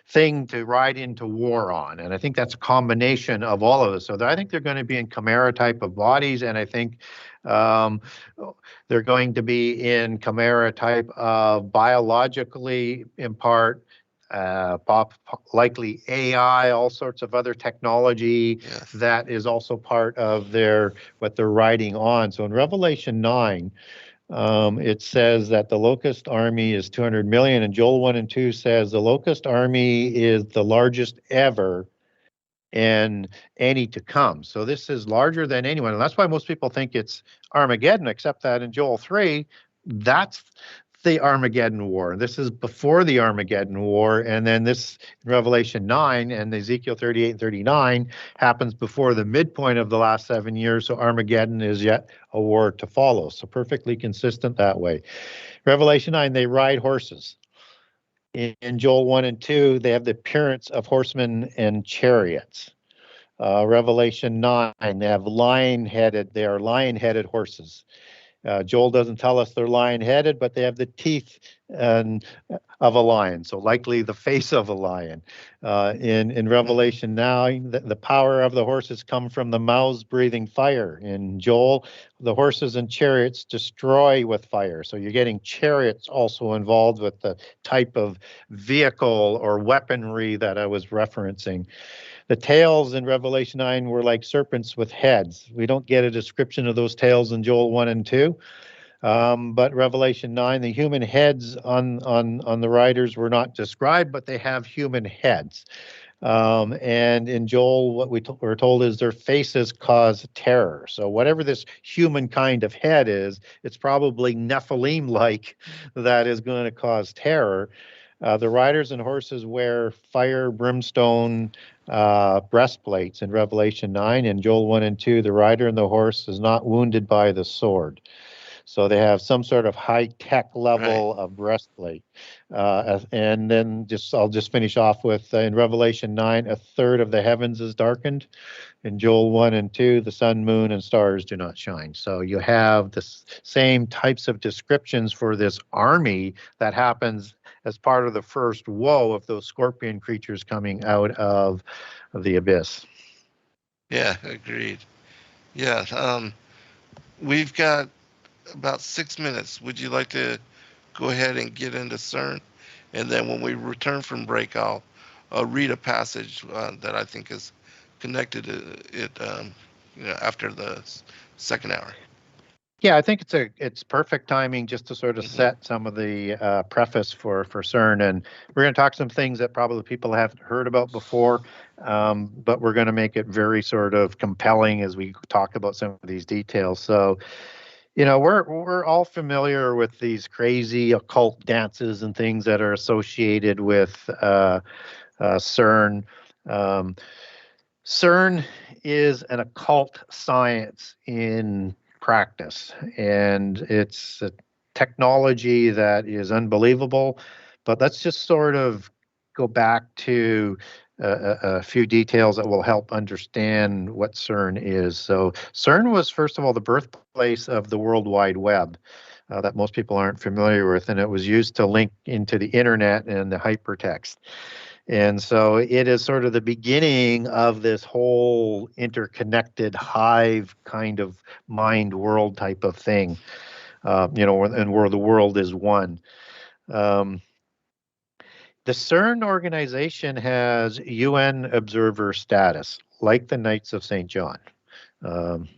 thing to ride into war on. And I think that's a combination of all of this. So I think they're going to be in chimera type of bodies, and I think they're going to be in chimera type of biologically, in part, likely AI, all sorts of other technology that is also part of what they're riding on. So in Revelation 9, it says that the locust army is 200 million, and Joel 1 and 2 says the locust army is the largest ever and any to come. So this is larger than anyone, and that's why most people think it's Armageddon, except that in Joel 3, that's the Armageddon War. This is before the Armageddon War, and then this Revelation 9 and Ezekiel 38 and 39 happens before the midpoint of the last 7 years, so Armageddon is yet a war to follow. So perfectly consistent that way. Revelation 9, they ride horses. In Joel 1 and 2, they have the appearance of horsemen and chariots. Revelation 9, they are lion-headed horses. Joel doesn't tell us they're lion-headed, but they have the teeth of a lion, so likely the face of a lion. In Revelation 9, the power of the horses come from the mouths breathing fire. In Joel, the horses and chariots destroy with fire. So you're getting chariots also involved with the type of vehicle or weaponry that I was referencing. The tails in Revelation 9 were like serpents with heads. We don't get a description of those tails in Joel 1 and 2. But Revelation 9, the human heads on the riders were not described, but they have human heads. And in Joel, what we're told is their faces cause terror. So whatever this human kind of head is, it's probably Nephilim-like that is going to cause terror. The riders and horses wear fire, brimstone, breastplates in Revelation 9. In Joel 1 and 2, the rider and the horse is not wounded by the sword. So they have some sort of high-tech level of breastplate. And then I'll just finish off with, in Revelation 9, a third of the heavens is darkened. In Joel 1 and 2, the sun, moon, and stars do not shine. So you have the same types of descriptions for this army that happens as part of the first woe of those scorpion creatures coming out of the abyss. Yeah, agreed. Yeah, we've got about 6 minutes. Would you like to go ahead and get into CERN? And then when we return from break, I'll read a passage that I think is connected to it, after the second hour. Yeah, I think it's perfect timing just to sort of Mhm. set some of the preface for CERN, and we're going to talk some things that probably people haven't heard about before, but we're going to make it very sort of compelling as we talk about some of these details. So, we're all familiar with these crazy occult dances and things that are associated with CERN. Um, CERN is an occult science in practice, and it's a technology that is unbelievable. But let's just sort of go back to a few details that will help understand what CERN is. So, CERN was, first of all, the birthplace of the World Wide Web. That most people aren't familiar with, and it was used to link into the internet and the hypertext. And so it is sort of the beginning of this whole interconnected hive kind of mind world type of thing, and where the world is one. Um, the CERN organization has UN observer status, like the Knights of St. John. Um,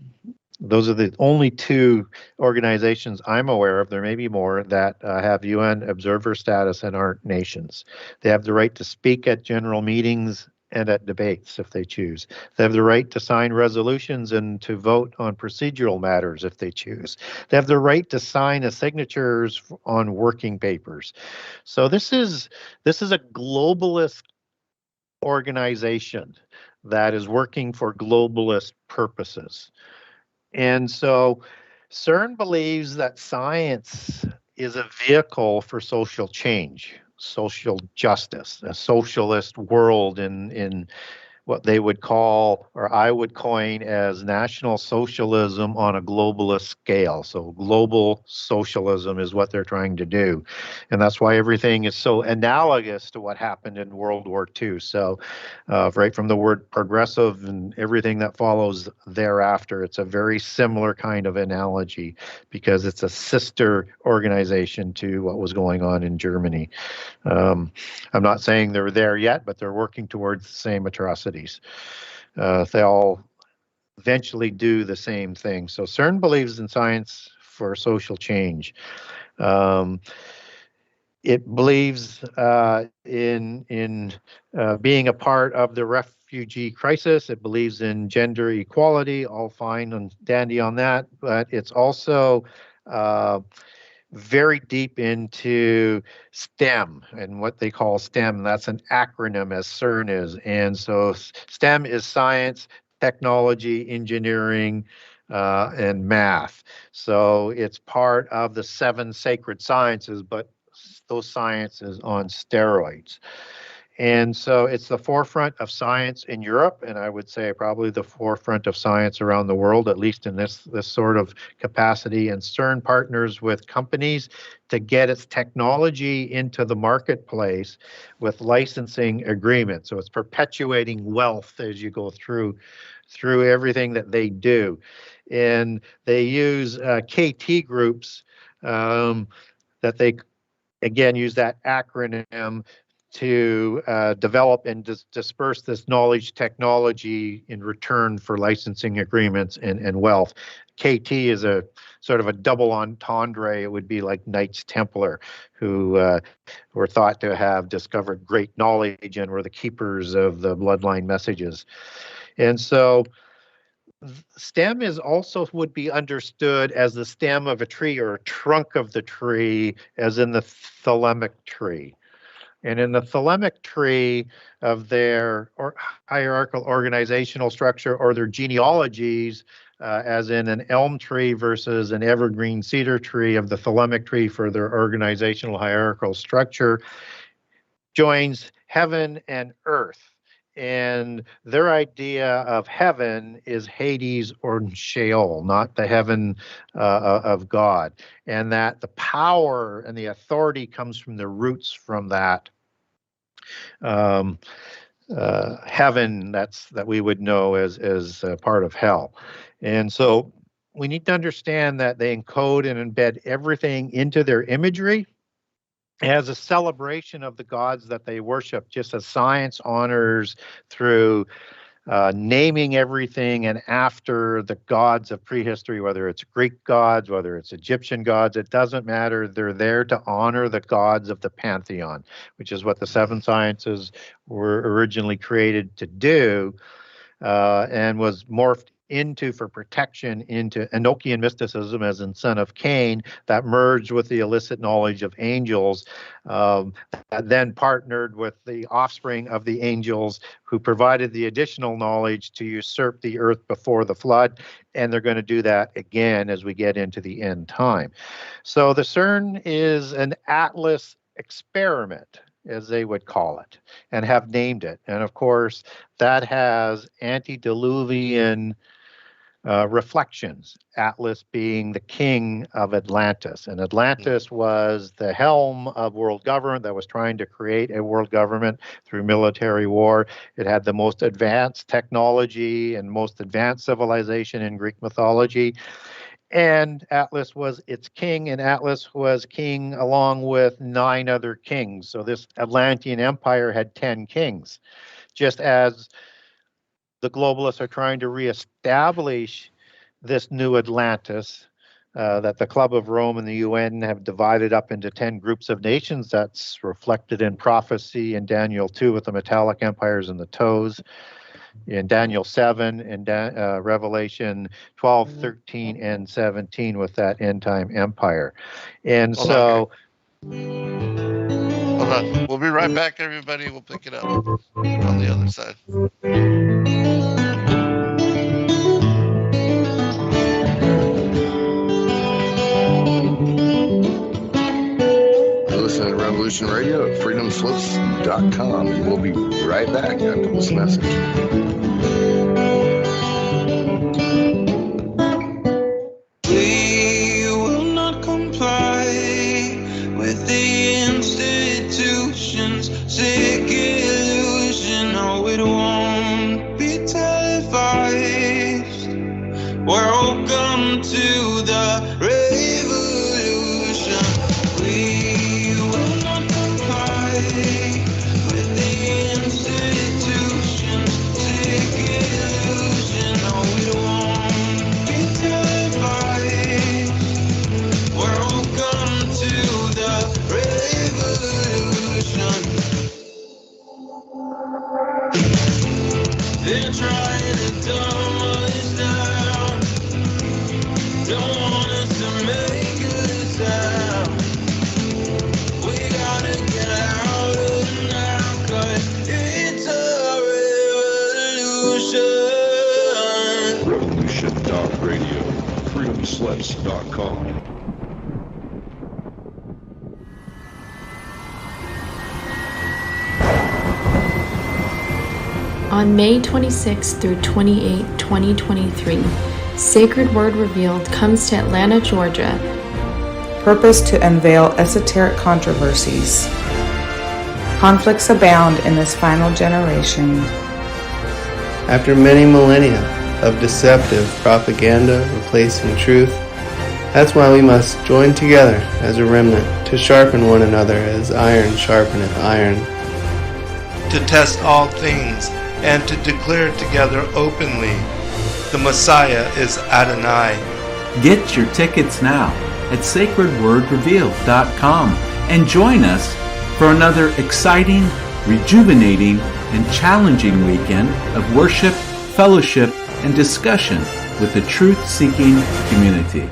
those are the only two organizations I'm aware of, there may be more, that have UN observer status and aren't nations. They have the right to speak at general meetings and at debates if they choose. They have the right to sign resolutions and to vote on procedural matters if they choose. They have the right to sign signatures on working papers. So this is a globalist organization that is working for globalist purposes. And so CERN believes that science is a vehicle for social change, social justice, a socialist world in what they would call, or I would coin as national socialism on a globalist scale. So global socialism is what they're trying to do. And that's why everything is so analogous to what happened in World War II. So right from the word progressive and everything that follows thereafter, it's a very similar kind of analogy because it's a sister organization to what was going on in Germany. I'm not saying they're there yet, but they're working towards the same atrocities. They all eventually do the same thing. So CERN believes in science for social change. Um, it believes in being a part of the refugee crisis. It believes in gender equality, all fine and dandy on that. But it's also very deep into STEM and what they call STEM. That's an acronym, as CERN is. And so STEM is science, technology, engineering, and math. So it's part of the 7 sacred sciences, but those sciences on steroids. And so it's the forefront of science in Europe, and I would say probably the forefront of science around the world, at least in this sort of capacity. And CERN partners with companies to get its technology into the marketplace with licensing agreements. So it's perpetuating wealth as you go through everything that they do. And they use KT groups that they, again, use that acronym to develop and disperse this knowledge technology in return for licensing agreements and wealth. KT is a sort of a double entendre. It would be like Knights Templar, who were thought to have discovered great knowledge and were the keepers of the bloodline messages. And so stem is also would be understood as the stem of a tree or a trunk of the tree, as in the thelemic tree. And in the thelemic tree of their hierarchical organizational structure or their genealogies, as in an elm tree versus an evergreen cedar tree of the thelemic tree for their organizational hierarchical structure, joins heaven and earth. And their idea of heaven is Hades or Sheol, not the heaven of God. And that the power and the authority comes from the roots from that. heaven that we would know as part of hell. And so we need to understand that they encode and embed everything into their imagery as a celebration of the gods that they worship, just as science honors through naming everything and after the gods of prehistory, whether it's Greek gods, whether it's Egyptian gods, it doesn't matter. They're there to honor the gods of the pantheon, which is what the seven sciences were originally created to do, and was morphed into for protection into Enochian mysticism, as in Son of Cain, that merged with the illicit knowledge of angels, that then partnered with the offspring of the angels who provided the additional knowledge to usurp the earth before the flood. And they're going to do that again as we get into the end time. So the CERN is an Atlas experiment, as they would call it, and have named it. And of course, that has antediluvian reflections, Atlas being the king of Atlantis. And Atlantis was the helm of world government that was trying to create a world government through military war. It had the most advanced technology and most advanced civilization in Greek mythology. And Atlas was its king, and Atlas was king along with 9 other kings. So this Atlantean empire had 10 kings, just as the globalists are trying to reestablish this new Atlantis that the Club of Rome and the UN have divided up into 10 groups of nations. That's reflected in prophecy in Daniel 2 with the metallic empires and the toes, in Daniel 7, and Revelation 12, 13, and 17 with that end-time empire. And Hold so... Hold on. We'll be right back, everybody. We'll pick it up on the other side. Listen to Revolution Radio at freedomslips.com, and we'll be right back after this message. We will not comply with the institution's sick illusion. No, it won't be televised. Welcome to the revolution. We will not comply with the institution's sick illusion. No, it won't be televised. Welcome to the revolution. They're trying to dumb us down. Don't want us to make a sound. We gotta get out of now, 'cause it's a revolution. Revolution.radio, freedomslips.com. On May 26 through 28, 2023, Sacred Word Revealed comes to Atlanta, Georgia. Purpose to unveil esoteric controversies. Conflicts abound in this final generation. After many millennia of deceptive propaganda replacing truth, that's why we must join together as a remnant to sharpen one another as iron sharpeneth iron. To test all things and to declare together openly, the Messiah is Adonai. Get your tickets now at sacredwordrevealed.com and join us for another exciting, rejuvenating, and challenging weekend of worship, fellowship, and discussion with the truth-seeking community.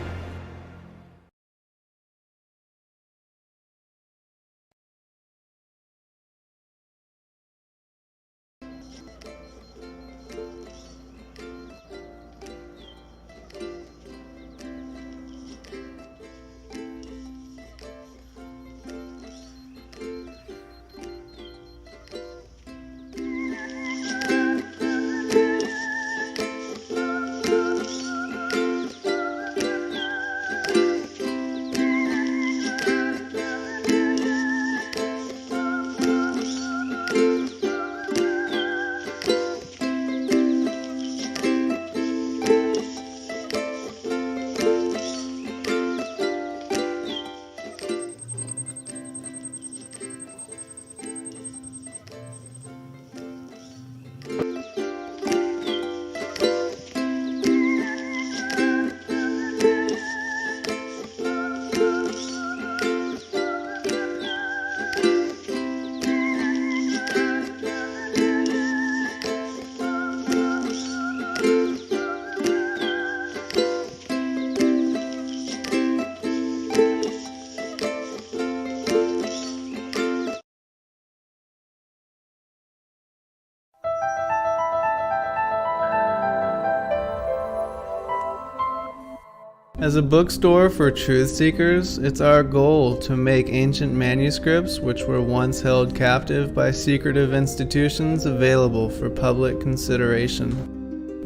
As a bookstore for truth seekers, it's our goal to make ancient manuscripts which were once held captive by secretive institutions available for public consideration.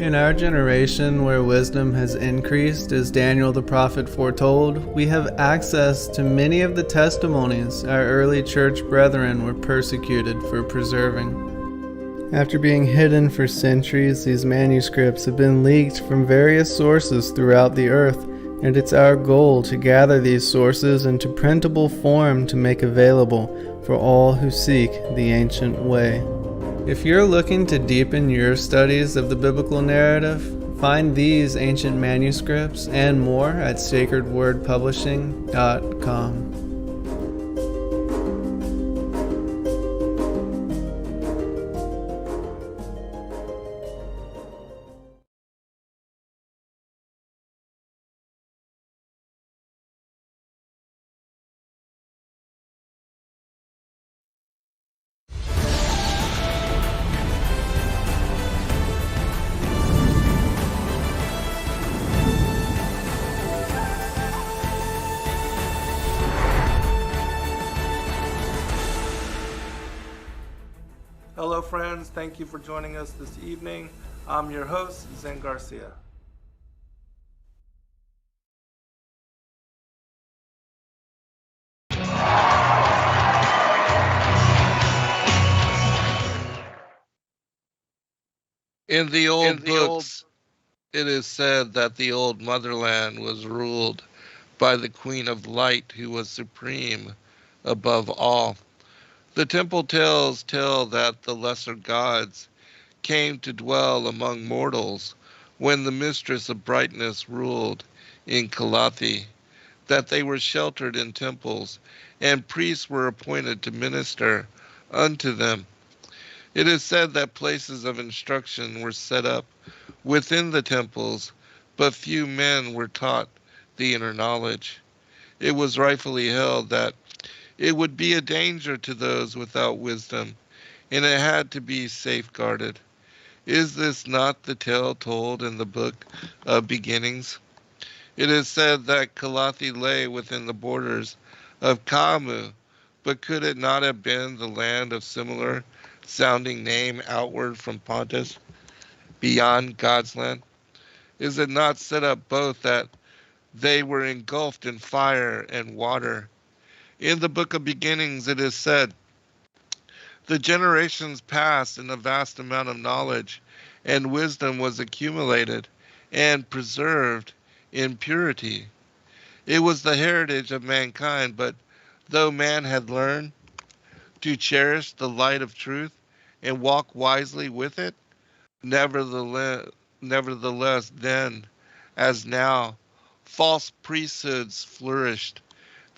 In our generation, where wisdom has increased as Daniel the prophet foretold, we have access to many of the testimonies our early church brethren were persecuted for preserving. After being hidden for centuries, these manuscripts have been leaked from various sources throughout the earth, and it's our goal to gather these sources into printable form to make available for all who seek the ancient way. If you're looking to deepen your studies of the biblical narrative, find these ancient manuscripts and more at sacredwordpublishing.com. Hello friends, thank you for joining us this evening. I'm your host, Zen Garcia. In the old books, it is said that the old motherland was ruled by the Queen of Light, who was supreme above all. The temple tales tell that the lesser gods came to dwell among mortals when the mistress of brightness ruled in Kalathi, that they were sheltered in temples, and priests were appointed to minister unto them. It is said that places of instruction were set up within the temples, but few men were taught the inner knowledge. It was rightfully held that it would be a danger to those without wisdom, and it had to be safeguarded. Is this not the tale told in the book of beginnings? It is said that Kalathi lay within the borders of Kamu, but could it not have been the land of similar sounding name outward from Pontus, beyond God's land? Is it not set up both that they were engulfed in fire and water? In the book of beginnings it is said, the generations passed and a vast amount of knowledge and wisdom was accumulated and preserved in purity. It was the heritage of mankind, but though man had learned to cherish the light of truth and walk wisely with it, nevertheless then, as now, false priesthoods flourished.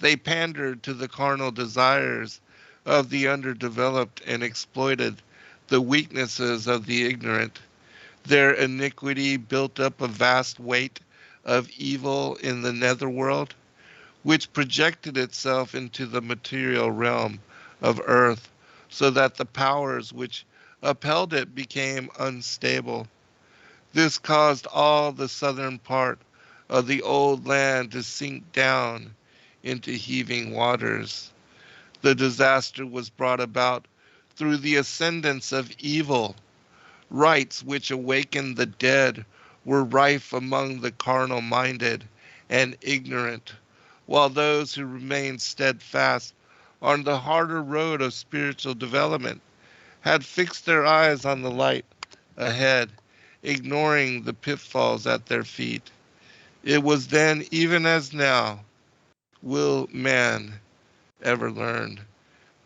They pandered to the carnal desires of the underdeveloped and exploited the weaknesses of the ignorant. Their iniquity built up a vast weight of evil in the netherworld, which projected itself into the material realm of earth, so that the powers which upheld it became unstable. This caused all the southern part of the old land to sink down into heaving waters. The disaster was brought about through the ascendance of evil. Rites which awakened the dead were rife among the carnal-minded and ignorant, while those who remained steadfast on the harder road of spiritual development had fixed their eyes on the light ahead, ignoring the pitfalls at their feet. It was then, even as now, will man ever learn.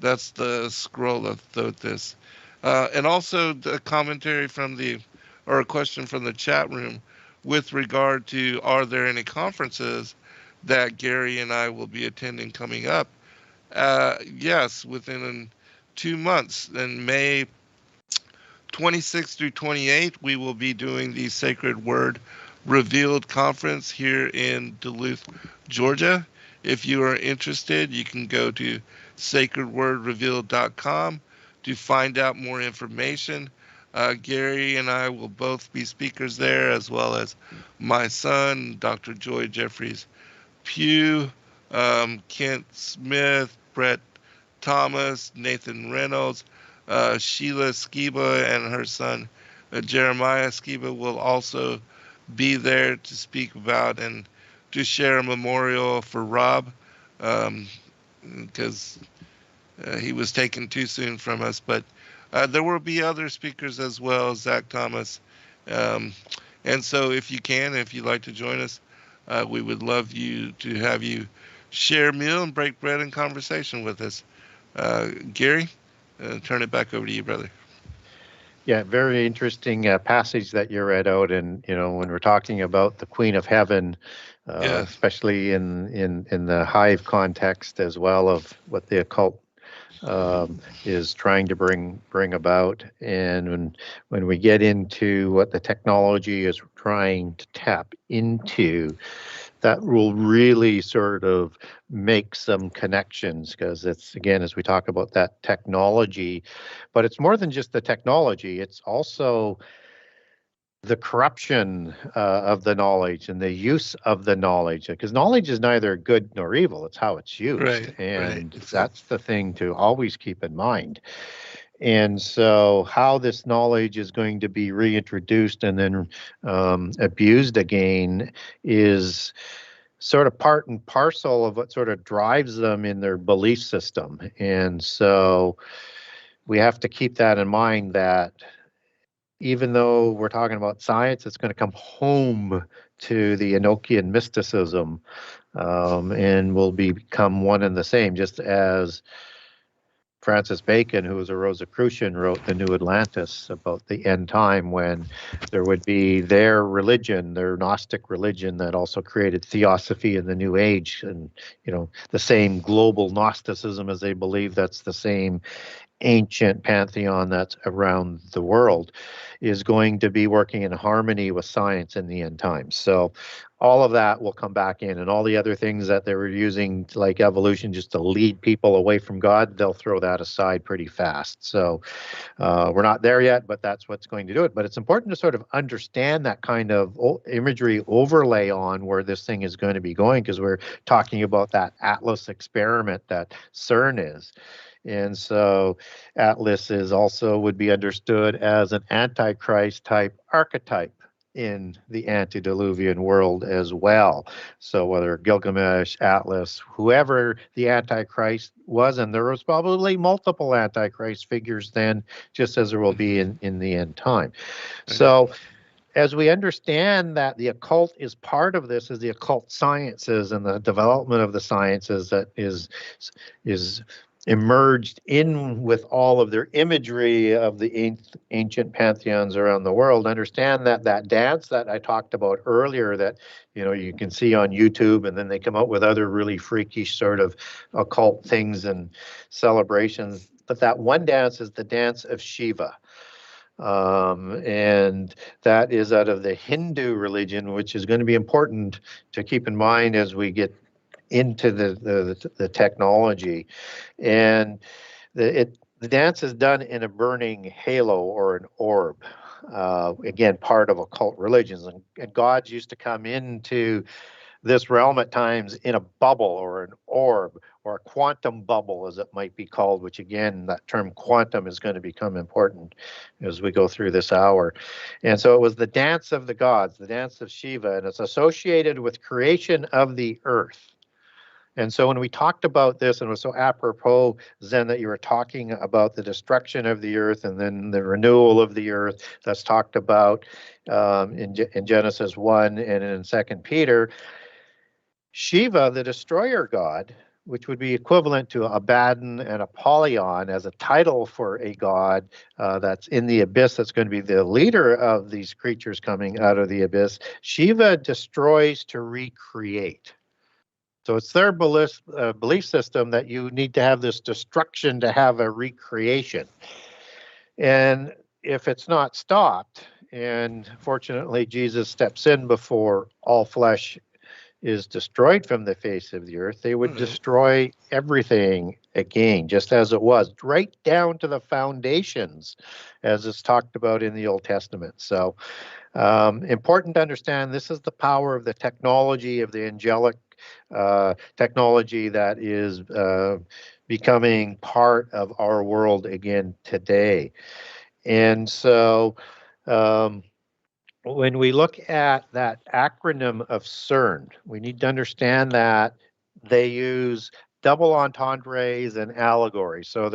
That's the scroll of Thothis. And also the commentary from or a question from the chat room with regard to, are there any conferences that Gary and I will be attending coming up? Yes, within 2 months. In May 26th through 28th, we will be doing the Sacred Word Revealed Conference here in Duluth, Georgia. If you are interested, you can go to sacredwordrevealed.com to find out more information Gary and I will both be speakers there, as well as my son, Dr. Joy Jeffries Pugh, Kent Smith, Brett Thomas, Nathan Reynolds, Sheila Skiba, and her son Jeremiah Skiba will also be there to speak about and to share a memorial for Rob, because he was taken too soon from us. But there will be other speakers as well, Zach Thomas. Um, and so if you can, if you'd like to join us, we would love you to have you share a meal and break bread and conversation with us. Gary, turn it back over to you, brother. Yeah, very interesting passage that you read out. And, when we're talking about the Queen of Heaven, Yes. especially in the hive context as well of what the occult is trying to bring about. And when we get into what the technology is trying to tap into, that will really sort of make some connections, because it's, again, as we talk about that technology, but it's more than just the technology, it's also the corruption of the knowledge and the use of the knowledge, because knowledge is neither good nor evil, it's how it's used. Right, And right. that's the thing to always keep in mind. And so how this knowledge is going to be reintroduced and then abused again is sort of part and parcel of what sort of drives them in their belief system. And so we have to keep that in mind, that even though we're talking about science, it's going to come home to the Enochian mysticism, and will become one and the same, just as Francis Bacon, who was a Rosicrucian, wrote The New Atlantis about the end time, when there would be their religion, their Gnostic religion, that also created theosophy in the New Age, and the same global Gnosticism, as they believe that's the same ancient pantheon that's around the world, is going to be working in harmony with science in the end times. So all of that will come back in, and all the other things that they were using, like evolution, just to lead people away from God, they'll throw that aside pretty fast. So we're not there yet, but that's what's going to do it. But it's important to sort of understand that kind of imagery overlay on where this thing is going to be going, because we're talking about that Atlas experiment that CERN is. And so Atlas would be understood as an Antichrist type archetype in the antediluvian world as well. So whether Gilgamesh, Atlas, whoever the Antichrist was, and there was probably multiple Antichrist figures then, just as there will be in the end time. So as we understand that the occult is part of this, is the occult sciences and the development of the sciences that is emerged in with all of their imagery of the ancient pantheons around the world, understand that dance that I talked about earlier, that you can see on YouTube, and then they come out with other really freakish sort of occult things and celebrations, but that one dance is the dance of Shiva. And that is out of the Hindu religion, which is going to be important to keep in mind as we get into the technology. And the dance is done in a burning halo or an orb. Again, part of occult religions, and gods used to come into this realm at times in a bubble or an orb or a quantum bubble, as it might be called, which again, that term quantum is going to become important as we go through this hour. And so it was the dance of the gods, the dance of Shiva, and it's associated with creation of the earth. And so when we talked about this, and it was so apropos, Zen, that you were talking about the destruction of the earth and then the renewal of the earth, that's talked about in Genesis 1 and in 2 Peter. Shiva, the destroyer god, which would be equivalent to Abaddon and Apollyon as a title for a god that's in the abyss, that's going to be the leader of these creatures coming out of the abyss. Shiva destroys to recreate. So it's their belief system that you need to have this destruction to have a recreation. And if it's not stopped, and fortunately Jesus steps in before all flesh is destroyed from the face of the earth, they would Right. destroy everything again, just as it was, right down to the foundations, as is talked about in the Old Testament. So important to understand, this is the power of the technology, of the angelic technology that is becoming part of our world again today. And so when we look at that acronym of CERN, we need to understand that they use double entendres and allegories. So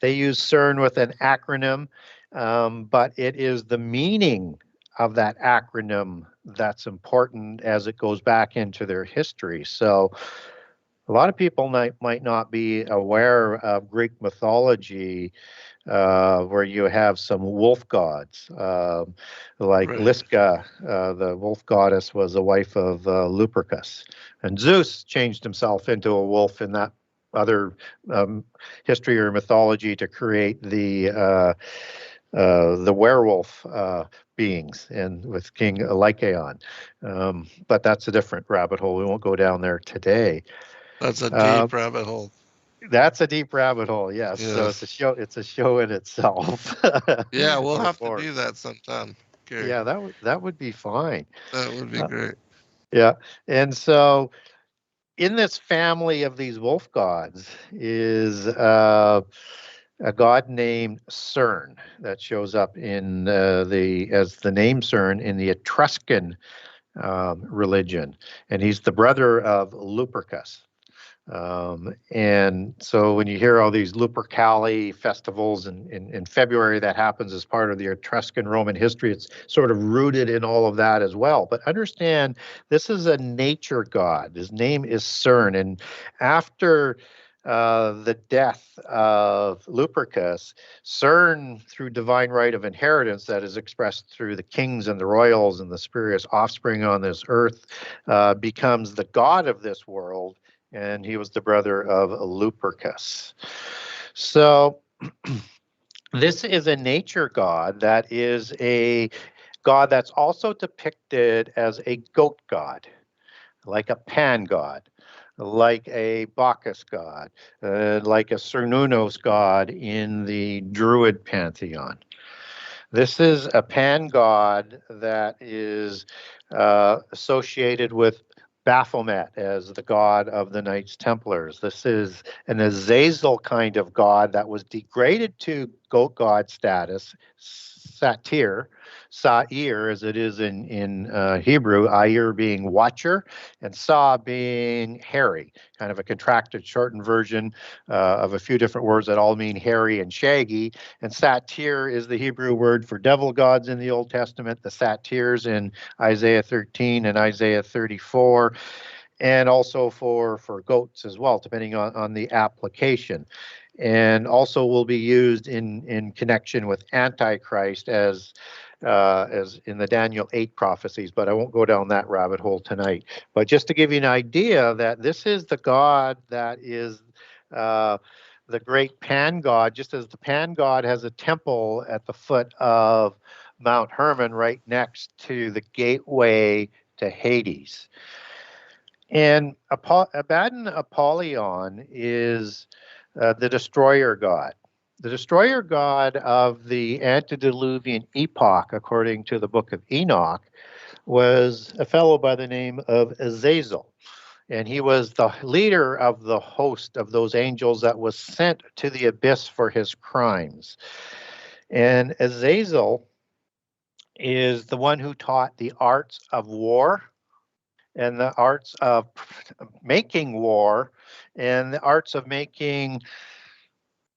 they use CERN with an acronym, but it is the meaning of that acronym that's important as it goes back into their history. So a lot of people might not be aware of Greek mythology, where you have some wolf gods, like Right. Lyska, the wolf goddess, was the wife of Lupercus, and Zeus changed himself into a wolf in that other history or mythology to create the werewolf beings, and with King Lycaon. But that's a different rabbit hole. We won't go down there today. That's a deep rabbit hole. That's a deep rabbit hole, yes. So Yes. it's a show in itself. Yeah, we'll Or have to more. do that sometime, Gary. Yeah, that would be fine. That would be great. Yeah. And so in this family of these wolf gods is a god named CERN that shows up in as the name CERN in the Etruscan religion, and he's the brother of Lupercus. And so when you hear all these Lupercali festivals in February, that happens as part of the Etruscan Roman history. It's sort of rooted in all of that as well. But understand, this is a nature god. His name is CERN. And after the death of Lupercus, CERN, through divine right of inheritance that is expressed through the kings and the royals and the spurious offspring on this earth, becomes the god of this world. And he was the brother of Lupercus. So this is a nature god that is a god that's also depicted as a goat god, like a Pan god, like a Bacchus god, like a Cernunnos god in the Druid pantheon. This is a Pan god that is associated with Baphomet as the god of the Knights Templars. This is an Azazel kind of god that was degraded to goat god status, Satyr, Sa'ir, as it is in Hebrew, Ayir being watcher, and Sa being hairy, kind of a contracted, shortened version of a few different words that all mean hairy and shaggy. And Satyr is the Hebrew word for devil gods in the Old Testament, the Satyrs in Isaiah 13 and Isaiah 34, and also for goats as well, depending on the application. And also will be used in connection with Antichrist as in the Daniel 8 prophecies, but I won't go down that rabbit hole tonight. But just to give you an idea that this is the god that is the great Pan god, just as the Pan god has a temple at the foot of Mount Hermon right next to the gateway to Hades. And Abaddon Apollyon is the destroyer god. The destroyer god of the antediluvian epoch, according to the book of Enoch, was a fellow by the name of Azazel. And he was the leader of the host of those angels that was sent to the abyss for his crimes. And Azazel is the one who taught the arts of war and the arts of making war and the arts of making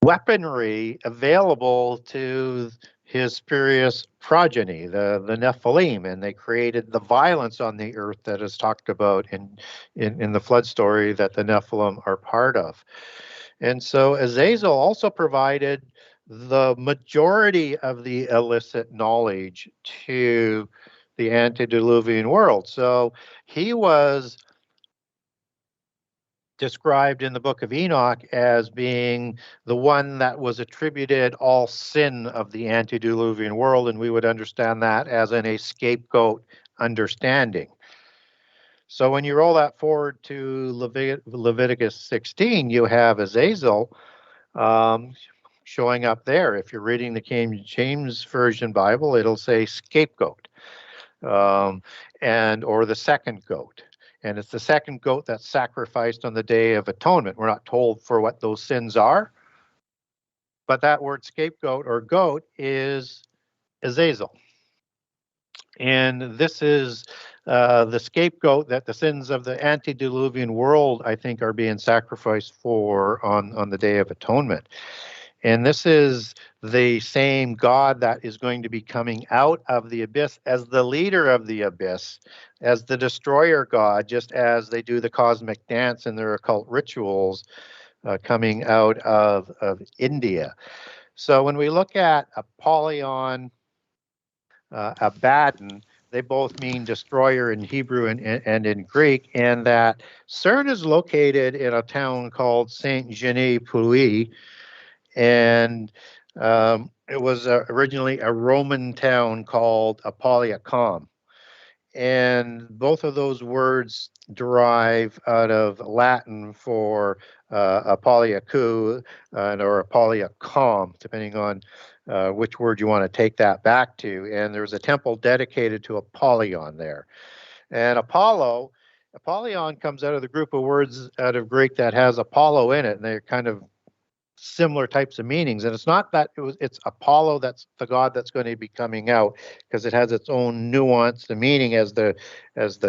weaponry available to his spurious progeny, the Nephilim, and they created the violence on the earth that is talked about in the flood story that the Nephilim are part of. And so Azazel also provided the majority of the illicit knowledge to the antediluvian world. So he was described in the book of Enoch as being the one that was attributed all sin of the antediluvian world, and we would understand that as a scapegoat understanding. So when you roll that forward to Leviticus 16, you have Azazel showing up there. If you're reading the King James Version Bible, it'll say scapegoat, or the second goat. And it's the second goat that's sacrificed on the Day of Atonement. We're not told for what those sins are, but that word scapegoat or goat is Azazel. And this is the scapegoat that the sins of the antediluvian world, I think, are being sacrificed for on the Day of Atonement. And this is the same God that is going to be coming out of the abyss as the leader of the abyss, as the destroyer God, just as they do the cosmic dance in their occult rituals coming out of India. So when we look at Apollyon, Abaddon, they both mean destroyer in Hebrew and in Greek, and that CERN is located in a town called Saint-Genis-Pouilly, and it was originally a Roman town called Apollyacum. And both of those words derive out of Latin for Apolliacu or Apollyacum, depending on which word you want to take that back to. And there's a temple dedicated to Apollyon there. And Apollyon comes out of the group of words out of Greek that has Apollo in it, and they're kind of similar types of meanings. And it's not that it's Apollo that's the god that's going to be coming out, because it has its own nuance, the meaning as the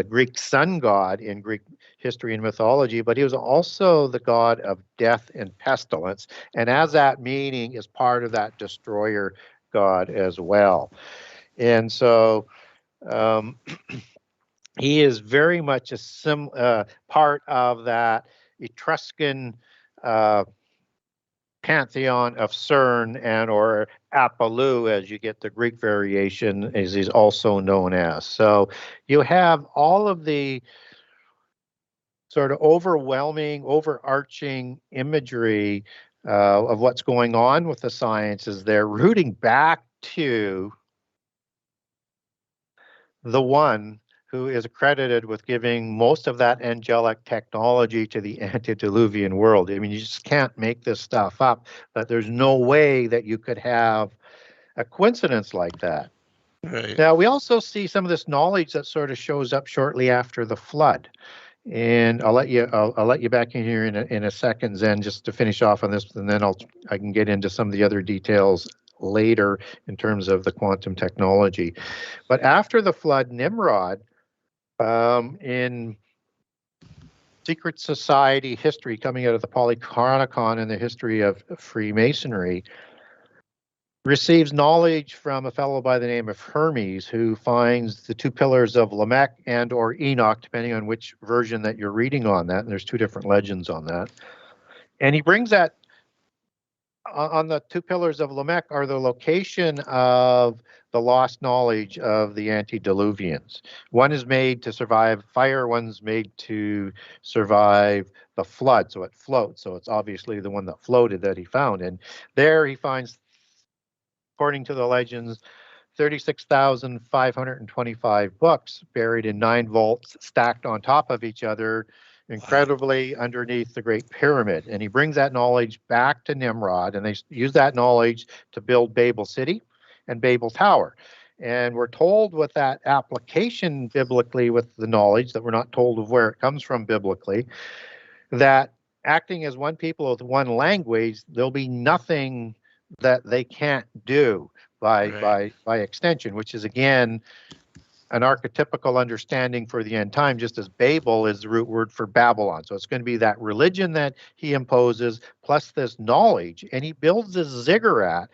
Greek sun god in Greek history and mythology, but he was also the god of death and pestilence, and as that meaning is part of that destroyer god as well. And so he is very much a part of that Etruscan pantheon of CERN, and or Apollo, as you get the Greek variation, as he's also known as. So you have all of the sort of overarching imagery of what's going on with the sciences there, rooting back to the one who is credited with giving most of that angelic technology to the antediluvian world. I mean, you just can't make this stuff up, but there's no way that you could have a coincidence like that. Right. Now, we also see some of this knowledge that sort of shows up shortly after the flood. And I'll let you back in here in a second, Zen, just to finish off on this, and then I can get into some of the other details later in terms of the quantum technology. But after the flood, Nimrod, in secret society history coming out of the Polychronicon and the history of Freemasonry, receives knowledge from a fellow by the name of Hermes, who finds the two pillars of Lamech and or Enoch, depending on which version that you're reading on that, and there's two different legends on that. And he brings that on the two pillars of Lamech are the location of the lost knowledge of the antediluvians. One is made to survive fire, one's made to survive the flood, so it floats. So it's obviously the one that floated that he found. And there he finds, according to the legends, 36,525 books buried in 9 vaults, stacked on top of each other, incredibly underneath the Great Pyramid. And he brings that knowledge back to Nimrod, and they use that knowledge to build Babel City and Babel Tower. And we're told with that application biblically, with the knowledge that we're not told of where it comes from biblically, that acting as one people with one language, there'll be nothing that they can't do by extension, which is again an archetypical understanding for the end time, just as Babel is the root word for Babylon. So it's going to be that religion that he imposes plus this knowledge, and he builds this ziggurat.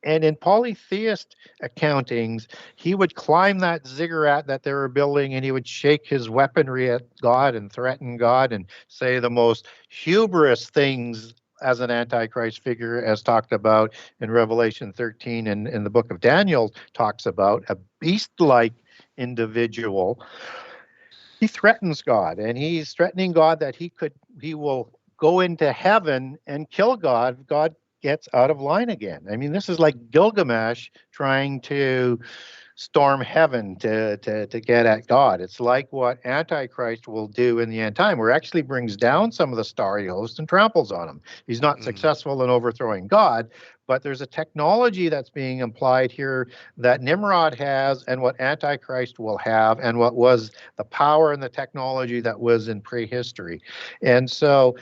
And in polytheist accountings, he would climb that ziggurat that they were building, and he would shake his weaponry at God and threaten God and say the most hubris things as an Antichrist figure, as talked about in Revelation 13 and in the book of Daniel talks about, a beast-like individual. He threatens God, and he's threatening God that he will go into heaven and kill God. God gets out of line again. I mean, this is like Gilgamesh trying to storm heaven to get at God. It's like what Antichrist will do in the end time, where he actually brings down some of the starry host and tramples on them. He's not successful in overthrowing God, but there's a technology that's being implied here that Nimrod has and what Antichrist will have, and what was the power and the technology that was in prehistory. And so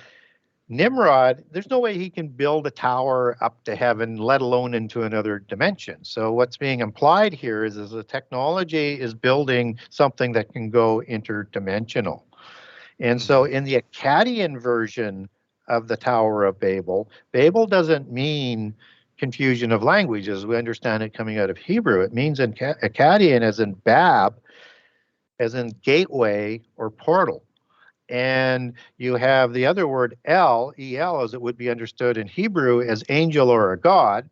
Nimrod, there's no way he can build a tower up to heaven, let alone into another dimension. So what's being implied here is the technology is building something that can go interdimensional. And so in the Akkadian version of the Tower of Babel, Babel doesn't mean confusion of languages. We understand it coming out of Hebrew. It means in Akkadian as in Bab, as in gateway or portal. And you have the other word El, E-L, as it would be understood in Hebrew as angel or a god,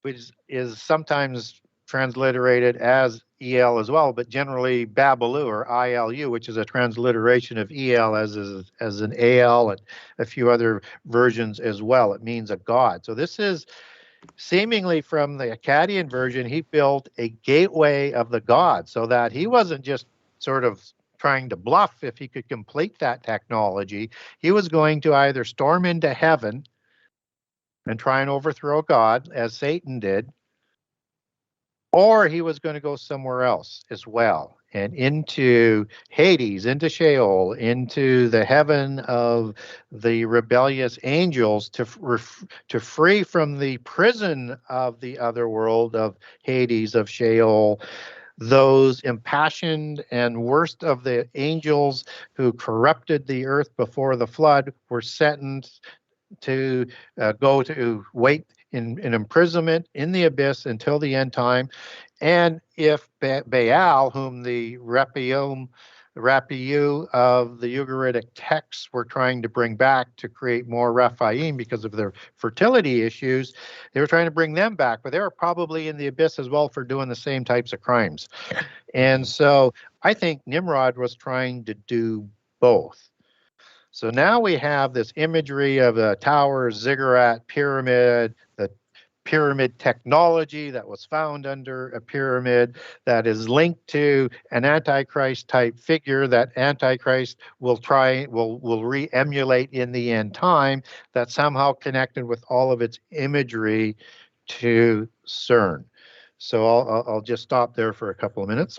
which is sometimes transliterated as E-L as well, but generally Babalu or I-L-U, which is a transliteration of E-L as an A-L and a few other versions as well. It means a god. So this is seemingly from the Akkadian version, he built a gateway of the gods, so that he wasn't just sort of trying to bluff if he could complete that technology. He was going to either storm into heaven and try and overthrow God, as Satan did, or he was going to go somewhere else as well, and into Hades, into Sheol, into the heaven of the rebellious angels, to free from the prison of the other world of Hades, of Sheol, those impassioned and worst of the angels who corrupted the earth before the flood were sentenced to go to wait in imprisonment in the abyss until the end time. And if Baal, whom the Rapiu of the Ugaritic texts were trying to bring back to create more Rephaim because of their fertility issues, they were trying to bring them back, but they were probably in the abyss as well for doing the same types of crimes. And so I think Nimrod was trying to do both. So now we have this imagery of a tower, ziggurat, pyramid, the pyramid technology that was found under a pyramid that is linked to an Antichrist type figure that Antichrist will re-emulate in the end time, that's somehow connected with all of its imagery to CERN. So I'll just stop there for a couple of minutes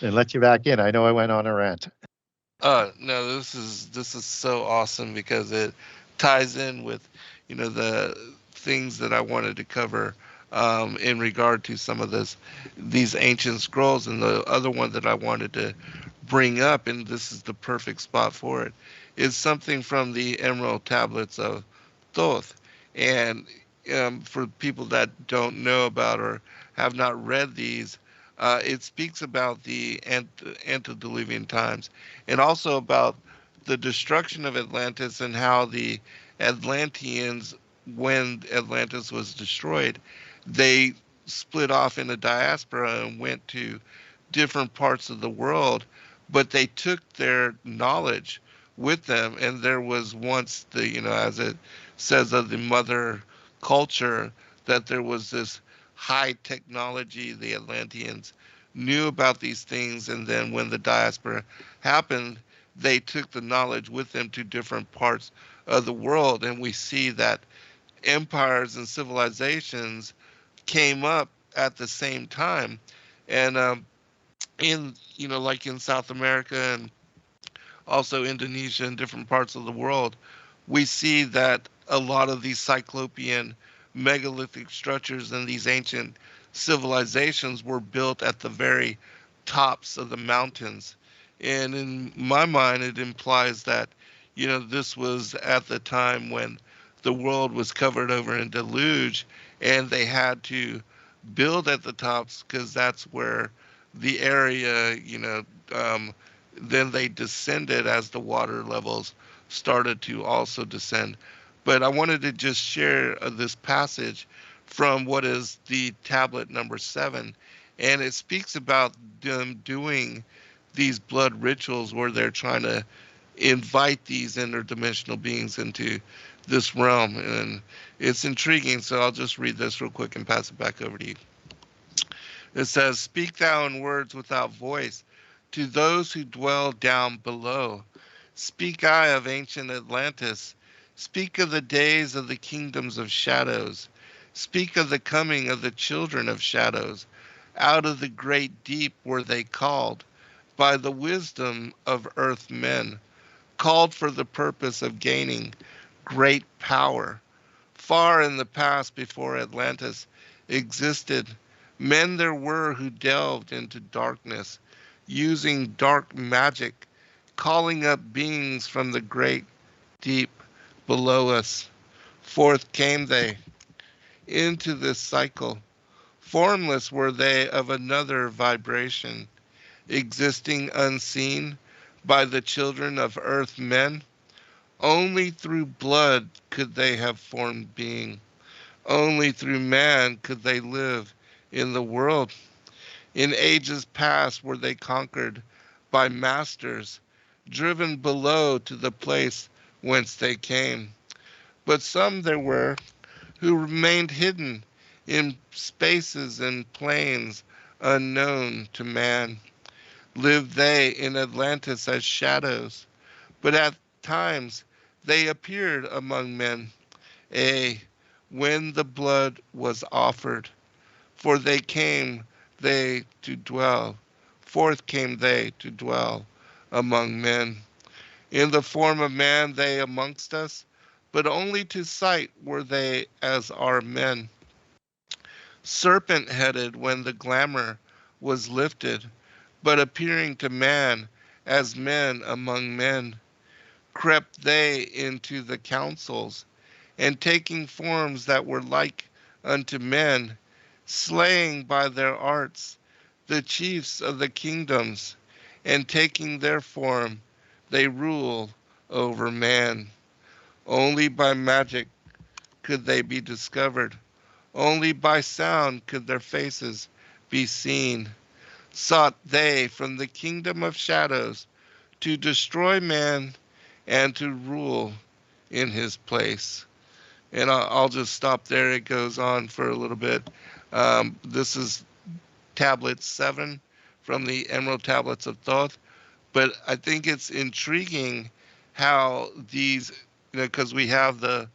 and let you back in. I know I went on a rant. No, this is so awesome because it ties in with, the things that I wanted to cover in regard to some of these ancient scrolls, and the other one that I wanted to bring up, and this is the perfect spot for it, is something from the Emerald Tablets of Thoth. And for people that don't know about or have not read these, it speaks about the antediluvian times, and also about the destruction of Atlantis and how the Atlanteans, when Atlantis was destroyed, they split off in a diaspora and went to different parts of the world, but they took their knowledge with them. And there was once as it says of the mother culture, that there was this high technology. The Atlanteans knew about these things, and then when the diaspora happened, they took the knowledge with them to different parts of the world. And we see that empires and civilizations came up at the same time. And like in South America and also Indonesia and different parts of the world, we see that a lot of these cyclopean megalithic structures and these ancient civilizations were built at the very tops of the mountains. And in my mind, it implies that, this was at the time when the world was covered over in deluge, and they had to build at the tops because that's where the area, then they descended as the water levels started to also descend. But I wanted to just share this passage from what is the tablet number 7. And it speaks about them doing these blood rituals where they're trying to invite these interdimensional beings into this realm, and it's intriguing. So I'll just read this real quick and pass it back over to you. It says, "Speak thou in words without voice to those who dwell down below. Speak I of ancient Atlantis. Speak of the days of the kingdoms of shadows. Speak of the coming of the children of shadows. Out of the great deep were they called by the wisdom of earth men, called for the purpose of gaining great power. Far in the past, before Atlantis existed, men there were who delved into darkness, using dark magic, calling up beings from the great deep below us. Forth came they into this cycle. Formless were they of another vibration, existing unseen by the children of earth men. Only through blood could they have formed being. Only through man could they live in the world. In ages past were they conquered by masters, driven below to the place whence they came. But some there were who remained hidden in spaces and plains unknown to man. Lived they in Atlantis as shadows, but at times they appeared among men, when the blood was offered. For they came they to dwell, forth came they to dwell among men. In the form of man they amongst us, but only to sight were they as are men. Serpent-headed when the glamour was lifted, but appearing to man as men among men. Crept they into the councils, and taking forms that were like unto men, slaying by their arts the chiefs of the kingdoms, and taking their form, they rule over man. Only by magic could they be discovered. Only by sound could their faces be seen. Sought they from the kingdom of shadows to destroy man and to rule in his place." And I'll just stop there. It goes on for a little bit. This is tablet 7 from the Emerald Tablets of Thoth. But I think it's intriguing how these, because we have the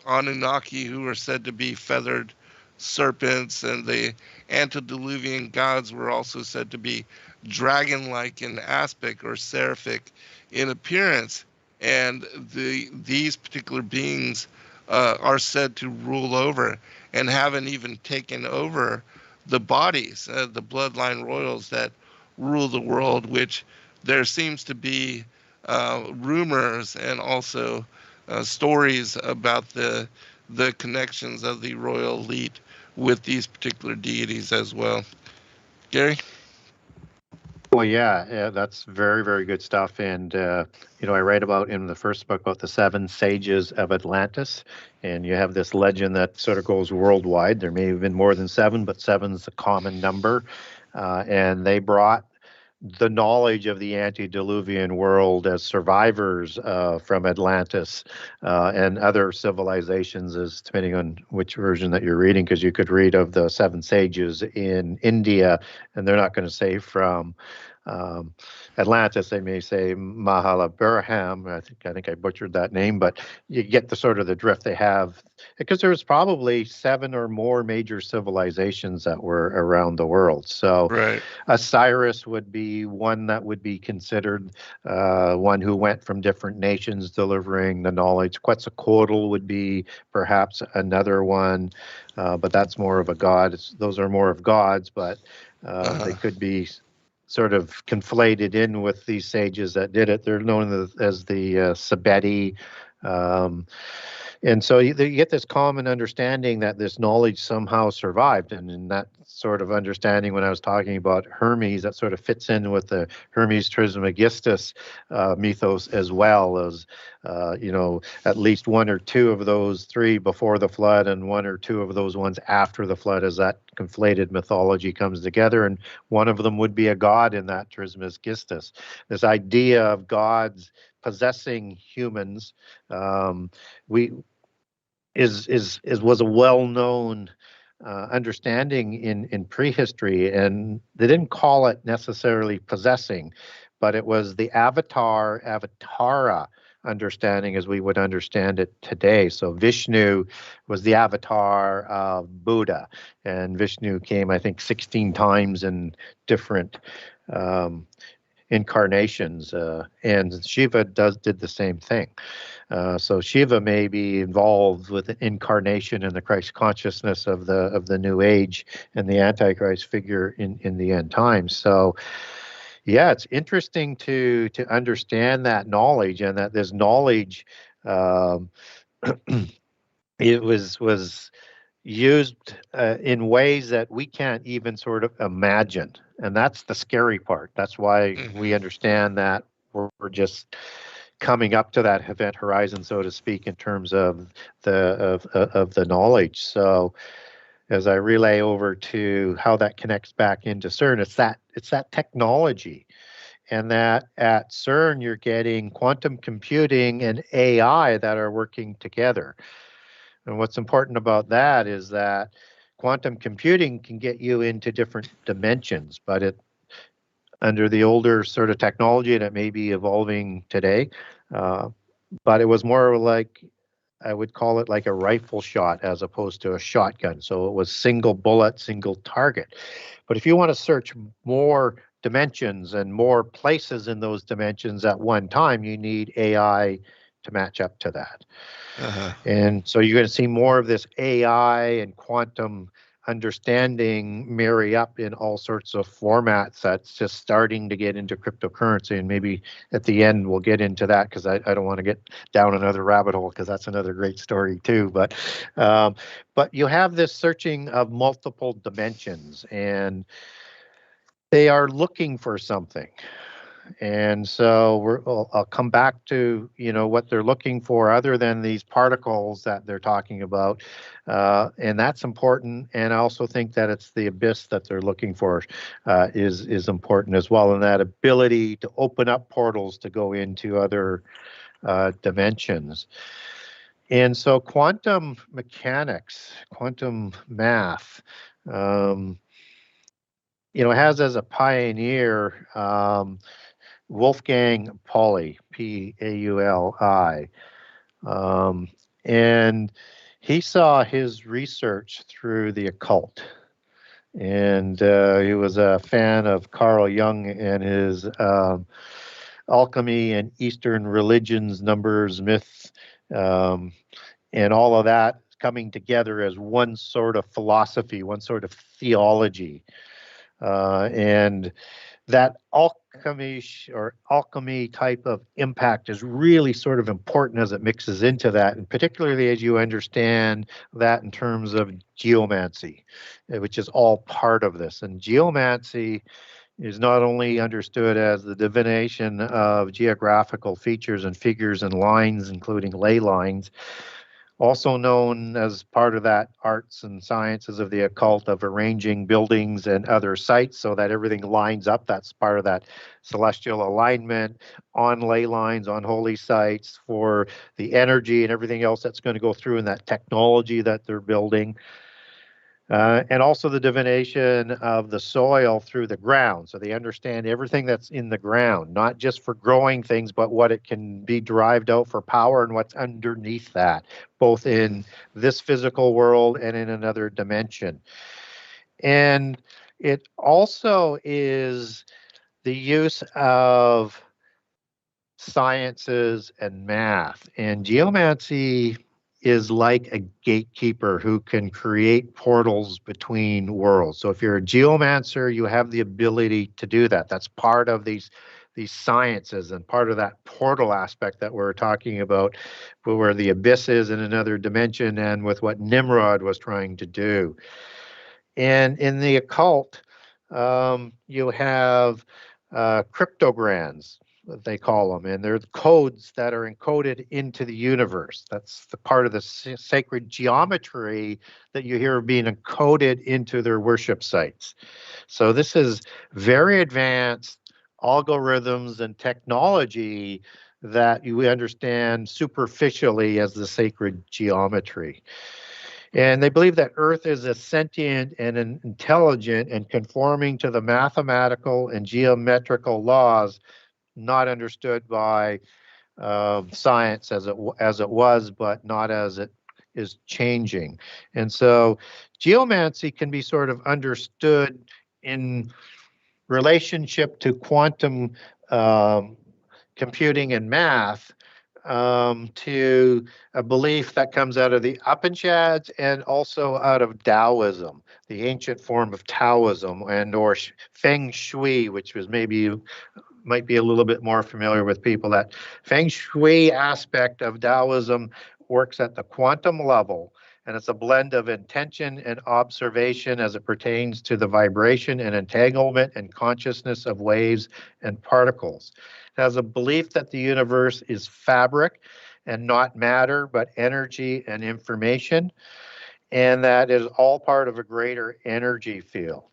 Anunnaki, who are said to be feathered serpents, and the antediluvian gods were also said to be dragon-like in aspect or seraphic in appearance. And these particular beings are said to rule over and haven't even taken over the bodies, the bloodline royals that rule the world, which there seems to be rumors and also stories about the connections of the royal elite with these particular deities as well. Gary? Well, yeah, that's very, very good stuff. And, I write about in the first book about the 7 sages of Atlantis. And you have this legend that sort of goes worldwide. There may have been more than 7, but 7's a common number. And they brought the knowledge of the antediluvian world as survivors from Atlantis and other civilizations, as depending on which version that you're reading, because you could read of the 7 sages in India, and they're not going to say from Atlantis. They may say Mahabharaham. I think I butchered that name, but you get the sort of the drift they have, because there's probably 7 or more major civilizations that were around the world. So Right. Osiris would be one that would be considered one who went from different nations delivering the knowledge. Quetzalcoatl would be perhaps another one, but that's more of a god. Those are more of gods, but they could be sort of conflated in with these sages that did it. They're known as the Sabeti. And so you get this common understanding that this knowledge somehow survived. And in that sort of understanding, when I was talking about Hermes, that sort of fits in with the Hermes Trismegistus mythos, as well as, at least 1 or 2 of those 3 before the flood and 1 or 2 of those ones after the flood, as that conflated mythology comes together. And one of them would be a god in that Trismegistus. This idea of gods possessing humans. We was a well-known understanding in prehistory, and they didn't call it necessarily possessing, but it was the avatara understanding as we would understand it today. So Vishnu was the avatar of Buddha, and Vishnu came, I think, 16 times in different incarnations, and Shiva did the same thing. So Shiva may be involved with an incarnation in the Christ consciousness of the New Age and the Antichrist figure in the end times. So yeah, it's interesting to understand that knowledge, and that this knowledge it was used in ways that we can't even sort of imagine, and that's the scary part. That's why we understand that we're just coming up to that event horizon, so to speak, in terms of the knowledge. So as I relay over to how that connects back into CERN, it's that technology, and that at CERN you're getting quantum computing and AI that are working together. And what's important about that is that quantum computing can get you into different dimensions, but it under the older sort of technology, and it may be evolving today, but it was more like, I would call it like a rifle shot as opposed to a shotgun. So it was single bullet, single target. But if you want to search more dimensions and more places in those dimensions at one time, you need AI to match up to that. And so you're going to see more of this AI and quantum understanding marry up in all sorts of formats. That's just starting to get into cryptocurrency, and maybe at the end we'll get into that, because I don't want to get down another rabbit hole, because that's another great story too. But you have this searching of multiple dimensions, and they are looking for something. And so I'll come back to, what they're looking for other than these particles that they're talking about. And that's important. And I also think that it's the abyss that they're looking for is important as well. And that ability to open up portals to go into other dimensions. And so quantum mechanics, quantum math, has as a pioneer Wolfgang Pauli, Pauli, and he saw his research through the occult, and he was a fan of Carl Jung and his alchemy and Eastern religions, numbers, myth, and all of that coming together as one sort of philosophy, one sort of theology, and that alchemy type of impact is really sort of important as it mixes into that, and particularly as you understand that in terms of geomancy, which is all part of this. And geomancy is not only understood as the divination of geographical features and figures and lines, including ley lines, also known as part of that arts and sciences of the occult of arranging buildings and other sites so that everything lines up. That's part of that celestial alignment on ley lines, on holy sites, for the energy and everything else that's going to go through in that technology that they're building. And also the divination of the soil through the ground. So they understand everything that's in the ground, not just for growing things, but what it can be derived out for power and what's underneath that, both in this physical world and in another dimension. And it also is the use of sciences and math. And geomancy is like a gatekeeper who can create portals between worlds. So if you're a geomancer, you have the ability to do that. That's part of these sciences and part of that portal aspect that we're talking about, where the abyss is in another dimension, and with what Nimrod was trying to do. And in the occult, you have cryptograms, they call them, and they're codes that are encoded into the universe. That's the part of the sacred geometry that you hear being encoded into their worship sites. So this is very advanced algorithms and technology that we understand superficially as the sacred geometry. And they believe that Earth is a sentient and an intelligent and conforming to the mathematical and geometrical laws not understood by science as it was, but not as it is changing. And so geomancy can be sort of understood in relationship to quantum computing and math, to a belief that comes out of the Upanishads and also out of Taoism, the ancient form of Taoism, and or Feng Shui, which was might be a little bit more familiar with people. That Feng Shui aspect of Taoism works at the quantum level, and it's a blend of intention and observation as it pertains to the vibration and entanglement and consciousness of waves and particles. It has a belief that the universe is fabric and not matter, but energy and information, and that is all part of a greater energy field.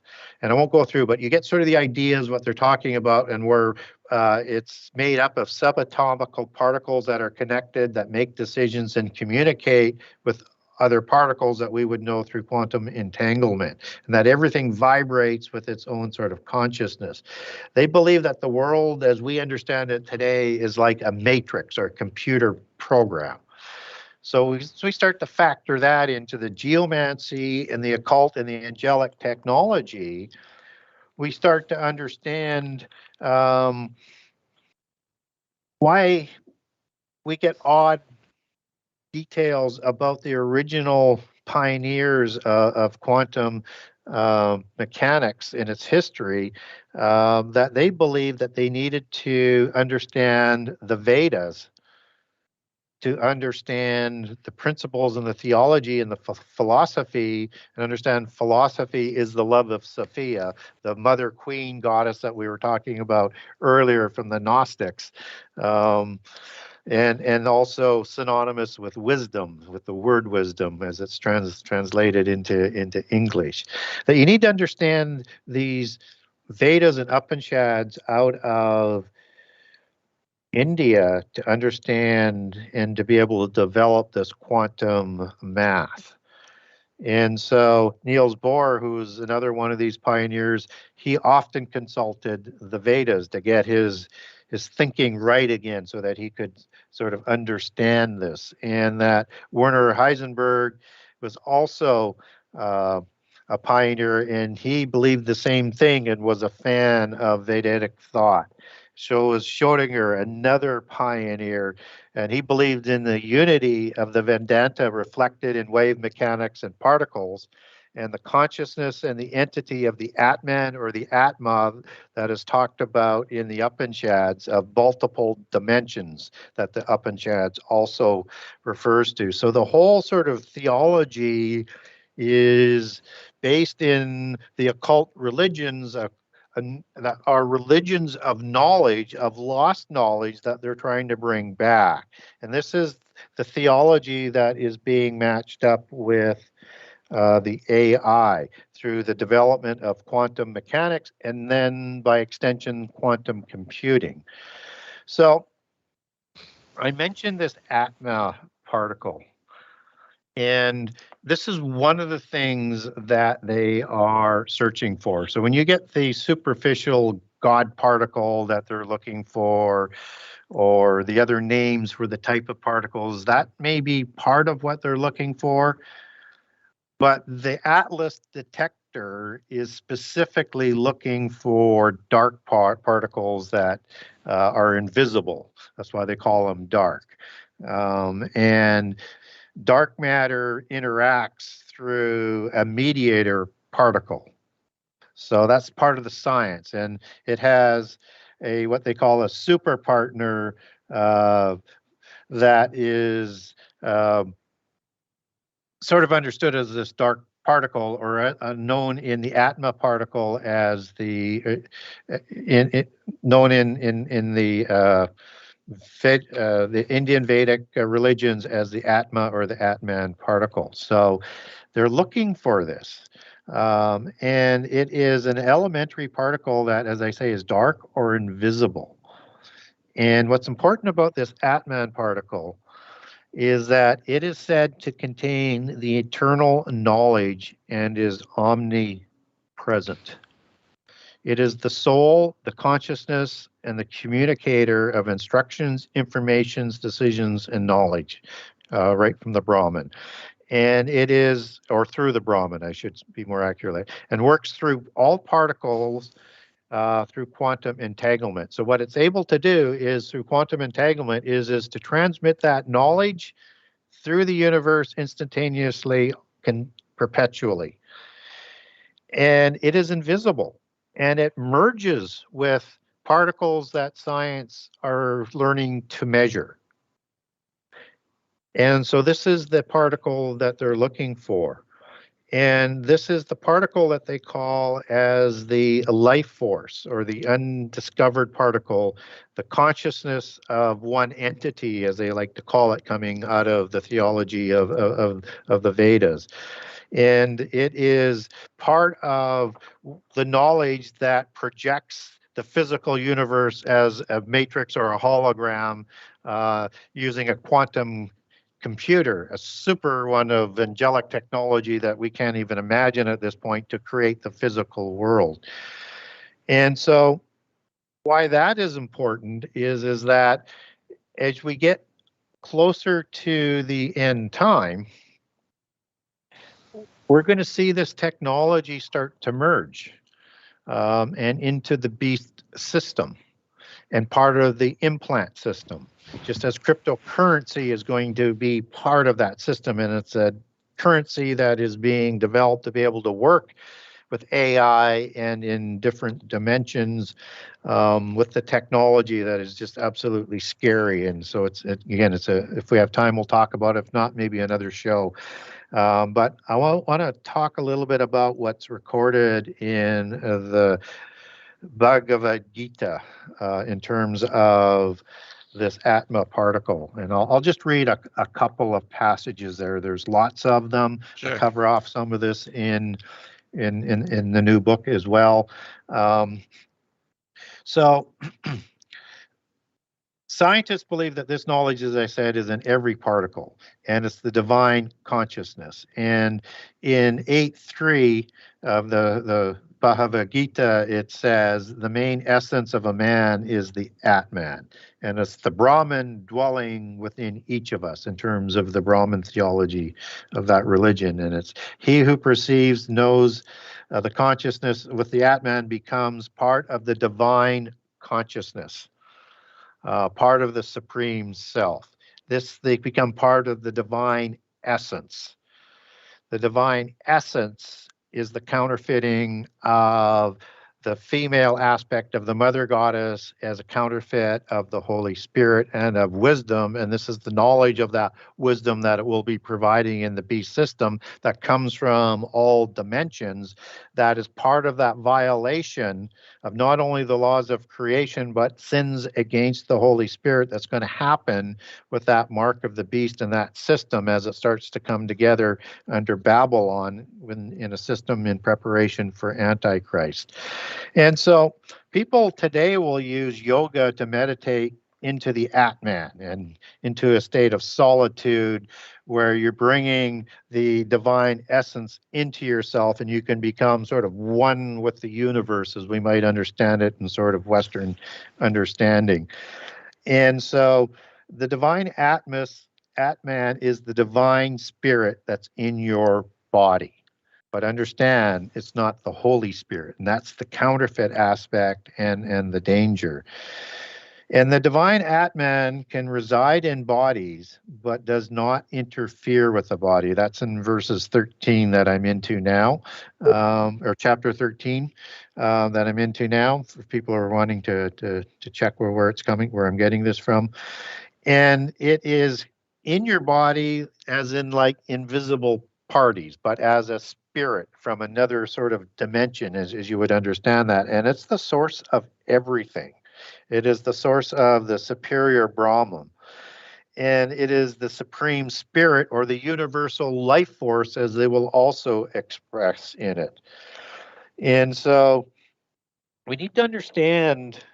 And I won't go through, but you get sort of the ideas, what they're talking about, and where it's made up of subatomical particles that are connected, that make decisions and communicate with other particles that we would know through quantum entanglement, and that everything vibrates with its own sort of consciousness. They believe that the world as we understand it today is like a matrix or a computer program. So we start to factor that into the geomancy and the occult and the angelic technology. We start to understand why we get odd details about the original pioneers of quantum mechanics in its history, that they believed that they needed to understand the Vedas to understand the principles and the theology and the philosophy, and understand philosophy is the love of Sophia, the mother queen goddess that we were talking about earlier from the Gnostics. And also synonymous with wisdom, with the word wisdom as it's translated into English. That you need to understand these Vedas and Upanishads out of India to understand and to be able to develop this quantum math. And so Niels Bohr, who's another one of these pioneers, he often consulted the Vedas to get his thinking right again so that he could sort of understand this. And that Werner Heisenberg was also a pioneer, and he believed the same thing and was a fan of Vedic thought. So was Schrödinger, another pioneer, and he believed in the unity of the Vedanta reflected in wave mechanics and particles, and the consciousness and the entity of the Atman or the Atma that is talked about in the Upanishads of multiple dimensions that the Upanishads also refers to. So the whole sort of theology is based in the occult religions, that are religions of knowledge, of lost knowledge that they're trying to bring back. And this is the theology that is being matched up with the AI through the development of quantum mechanics and then by extension quantum computing. So I mentioned this Atma particle. And this is one of the things that they are searching for. So when you get the superficial God particle that they're looking for, or the other names for the type of particles, that may be part of what they're looking for. But the Atlas detector is specifically looking for dark particles that are invisible. That's why they call them dark. And dark matter interacts through a mediator particle. So that's part of the science. And it has what they call a super partner that is sort of understood as this dark particle, or known in the Atma particle as the known in the Indian Vedic religions as the Atma or the Atman particle. So they're looking for this. And it is an elementary particle that, as I say, is dark or invisible. And what's important about this Atman particle is that it is said to contain the eternal knowledge and is omnipresent. It is the soul, the consciousness, and the communicator of instructions, informations, decisions, and knowledge, right from the Brahman. And it is, or through the Brahman, I should be more accurate, and works through all particles through quantum entanglement. So what it's able to do is, through quantum entanglement, is to transmit that knowledge through the universe instantaneously, perpetually. And it is invisible, and it merges with particles that science are learning to measure. And so this is the particle that they're looking for. And this is the particle that they call as the life force, or the undiscovered particle, the consciousness of one entity, as they like to call it, coming out of the theology of the Vedas. And it is part of the knowledge that projects the physical universe as a matrix or a hologram using a quantum computer, a super one of angelic technology that we can't even imagine at this point, to create the physical world. And so why that is important is that as we get closer to the end time, we're going to see this technology start to merge and into the beast system and part of the implant system, just as cryptocurrency is going to be part of that system. And it's a currency that is being developed to be able to work with AI and in different dimensions with the technology that is just absolutely scary. And so if we have time, we'll talk about it. If not, maybe another show. But I want to talk a little bit about what's recorded in the Bhagavad Gita in terms of this Atma particle. And I'll just read a couple of passages there. There's lots of them. Sure. I cover off some of this in the new book as well. So scientists believe that this knowledge, as I said, is in every particle, and it's the divine consciousness. And in 8.3 of the Bhagavad Gita, it says the main essence of a man is the Atman, and it's the Brahman dwelling within each of us in terms of the Brahman theology of that religion. And it's he who perceives, knows the consciousness with the Atman becomes part of the divine consciousness, part of the supreme self. They become part of the divine essence. The divine essence is the counterfeiting of the female aspect of the mother goddess as a counterfeit of the Holy Spirit and of wisdom. And this is the knowledge of that wisdom that it will be providing in the beast system that comes from all dimensions, that is part of that violation of not only the laws of creation, but sins against the Holy Spirit that's going to happen with that mark of the beast and that system as it starts to come together under Babylon in a system in preparation for Antichrist. And so people today will use yoga to meditate into the Atman and into a state of solitude where you're bringing the divine essence into yourself and you can become sort of one with the universe as we might understand it in sort of Western understanding. And so the divine Atman is the divine spirit that's in your body. But understand, it's not the Holy Spirit, and that's the counterfeit aspect and the danger. And the divine Atman can reside in bodies, but does not interfere with the body. That's in verses 13 that I'm into now, or chapter 13 that I'm into now, for people who are wanting to check where it's coming, where I'm getting this from. And it is in your body as in like invisible parties, but as a spirit from another sort of dimension, as you would understand that. And it's the source of everything. It is the source of the superior Brahman. And it is the supreme spirit or the universal life force, as they will also express in it. And so we need to understand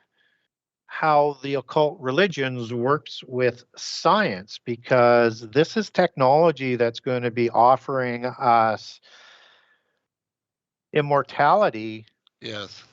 how the occult religions works with science, because this is technology that's going to be offering us immortality Yes.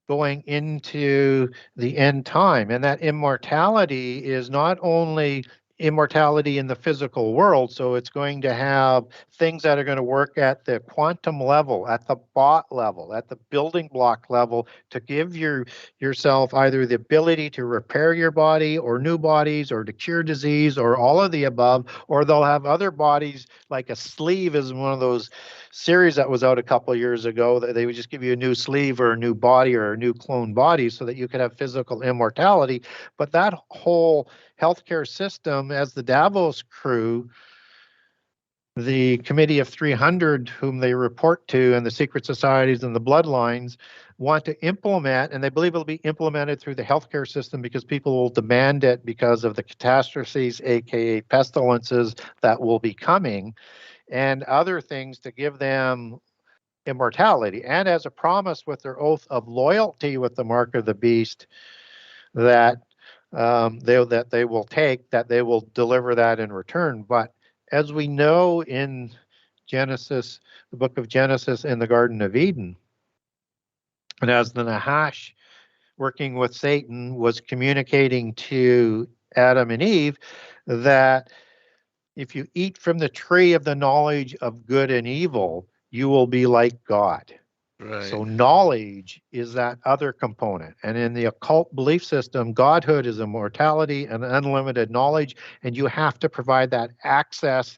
going into the end time. And that immortality is not only immortality in the physical world, so it's going to have things that are going to work at the quantum level, at the bot level, at the building block level, to give yourself either the ability to repair your body or new bodies, or to cure disease, or all of the above. Or they'll have other bodies, like a sleeve is one of those series that was out a couple of years ago, that they would just give you a new sleeve or a new body or a new clone body so that you could have physical immortality. But that whole healthcare system, as the Davos crew, the Committee of 300, whom they report to, and the secret societies and the bloodlines want to implement, and they believe it'll be implemented through the healthcare system because people will demand it because of the catastrophes, aka pestilences, that will be coming, and other things to give them immortality. And as a promise with their oath of loyalty with the mark of the beast, that they will take, that they will deliver that in return. But as we know in Genesis, the book of Genesis, in the Garden of Eden, and as the Nahash, working with Satan, was communicating to Adam and Eve, that if you eat from the tree of the knowledge of good and evil, you will be like God. Right. So knowledge is that other component. And in the occult belief system, godhood is immortality and unlimited knowledge, and you have to provide that access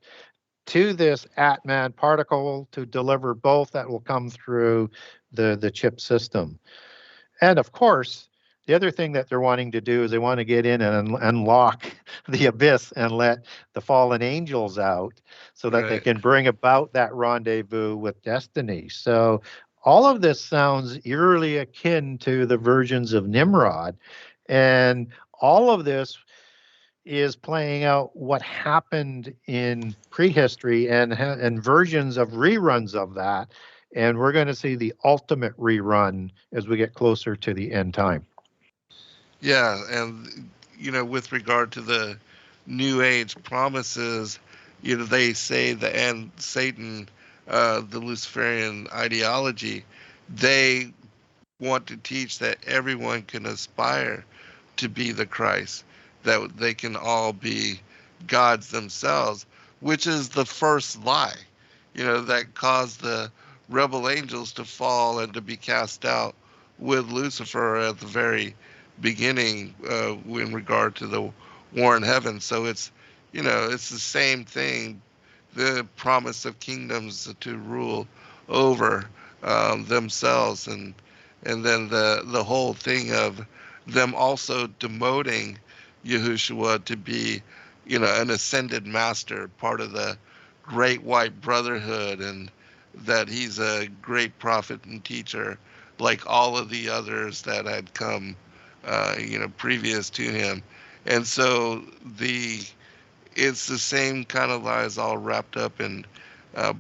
to this Atman particle to deliver both. That will come through the chip system. And of course, the other thing that they're wanting to do is they want to get in and unlock the abyss and let the fallen angels out so that they Right. can bring about that rendezvous with destiny. So all of this sounds eerily akin to the versions of Nimrod. And all of this is playing out what happened in prehistory, and versions of reruns of that. And we're going to see the ultimate rerun as we get closer to the end time. Yeah, and with regard to the New Age promises, they say and Satan, the Luciferian ideology, they want to teach that everyone can aspire to be the Christ, that they can all be gods themselves, which is the first lie, that caused the rebel angels to fall and to be cast out with Lucifer at the very beginning, in regard to the war in heaven. So it's the same thing, the promise of kingdoms to rule over themselves, and then the whole thing of them also demoting Yahushua to be, an ascended master, part of the great white brotherhood, and that he's a great prophet and teacher, like all of the others that had come, previous to him. And so it's the same kind of lies all wrapped up and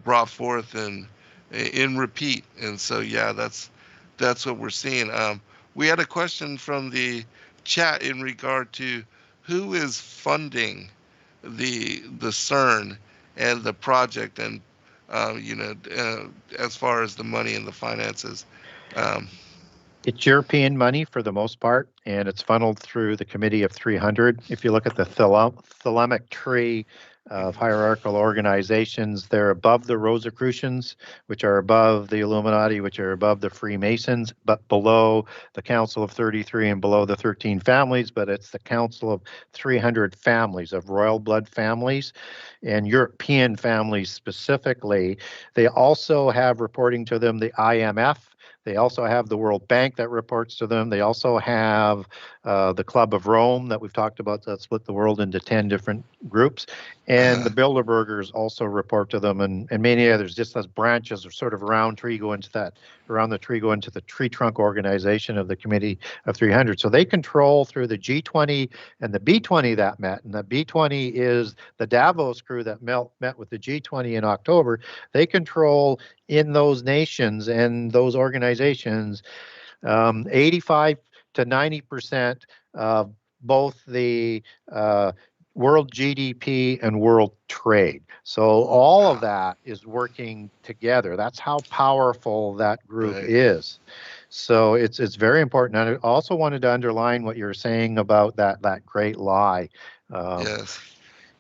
brought forth in repeat. And so, yeah, that's what we're seeing. We had a question from the chat in regard to who is funding the CERN and the project, and as far as the money and the finances. It's European money for the most part, and it's funneled through the Committee of 300. If you look at the thelemic tree of hierarchical organizations, they're above the Rosicrucians, which are above the Illuminati, which are above the Freemasons, but below the Council of 33 and below the 13 families. But it's the Council of 300 families, of royal blood families and European families specifically. They also have reporting to them the IMF. They also have the World Bank that reports to them. They also have the Club of Rome that we've talked about, that split the world into 10 different groups. And the Bilderbergers also report to them, and many others, just as branches or sort of around the tree go into the tree trunk organization of the Committee of 300. So they control through the G20 and the B20 that met. And the B20 is the Davos crew that met with the G20 in October. They control in those nations and those organizations 85 to 90% of both the world GDP and world trade. So all of that is working together. That's how powerful that group is. So it's very important. And I also wanted to underline what you're saying about that great lie. Yes.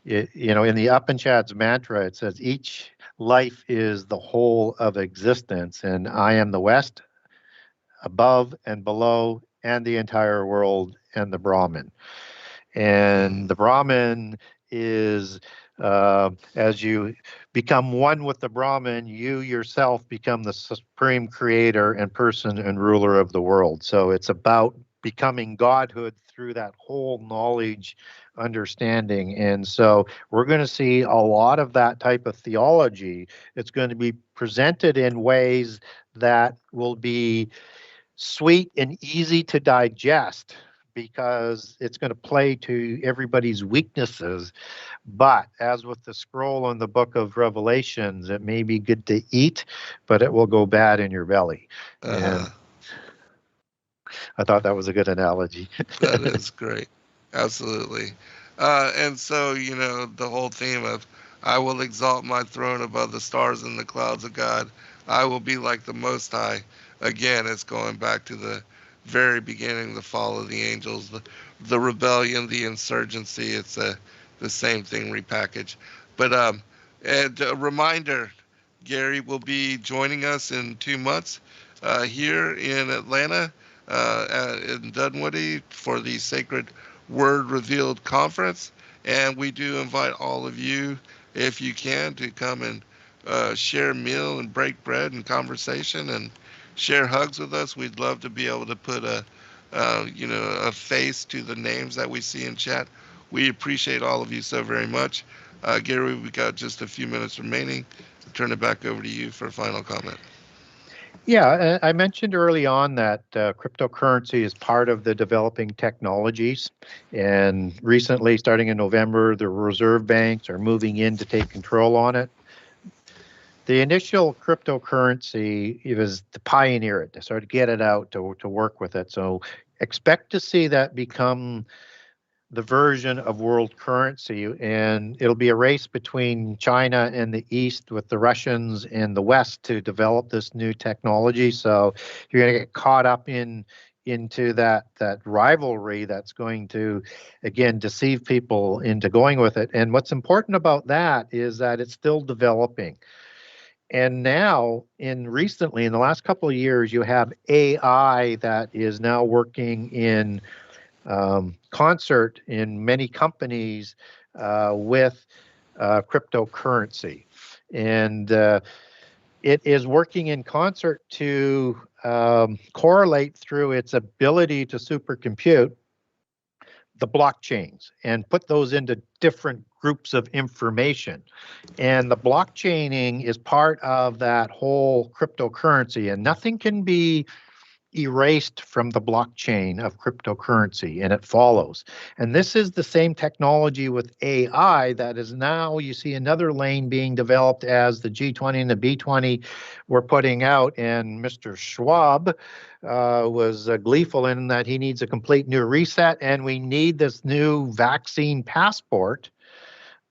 In the Upanishads mantra, it says each life is the whole of existence, and I am the West, above and below, and the entire world, and the Brahman. And the Brahman is, as you become one with the Brahman, you yourself become the supreme creator and person and ruler of the world. So it's about becoming godhood through that whole knowledge understanding. And so we're going to see a lot of that type of theology. It's going to be presented in ways that will be sweet and easy to digest, because it's going to play to everybody's weaknesses. But as with the scroll in the book of Revelations, it may be good to eat, but it will go bad in your belly. And I thought that was a good analogy. That is great. Absolutely. And so, the whole theme of I will exalt my throne above the stars and the clouds of God. I will be like the Most High. Again, it's going back to the very beginning, the fall of the angels, the rebellion, the insurgency. It's the same thing repackaged. But and a reminder, Gary will be joining us in 2 months here in Atlanta, in Dunwoody, for the Sacred Word Revealed Conference. And we do invite all of you, if you can, to come and share a meal and break bread and conversation and share hugs with us. We'd love to be able to put a face to the names that we see in chat. We appreciate all of you so very much. Gary, we got just a few minutes remaining. I'll turn it back over to you for a final comment. Yeah, I mentioned early on that cryptocurrency is part of the developing technologies. And recently, starting in November, the reserve banks are moving in to take control on it. The initial cryptocurrency, it was to pioneer it, to sort of get it out, to work with it. So expect to see that become the version of world currency, and it'll be a race between China and the East, with the Russians and the West, to develop this new technology. So you're going to get caught up into that rivalry that's going to, again, deceive people into going with it. And what's important about that is that it's still developing. And now, recently, in the last couple of years, you have AI that is now working in concert in many companies with cryptocurrency. And it is working in concert to correlate through its ability to supercompute the blockchains and put those into different groups of information. And the blockchaining is part of that whole cryptocurrency, and nothing can be erased from the blockchain of cryptocurrency, and it follows. And this is the same technology with AI that is now, you see another lane being developed as the G20 and the B20 were putting out, and Mr. Schwab was gleeful in that he needs a complete new reset, and we need this new vaccine passport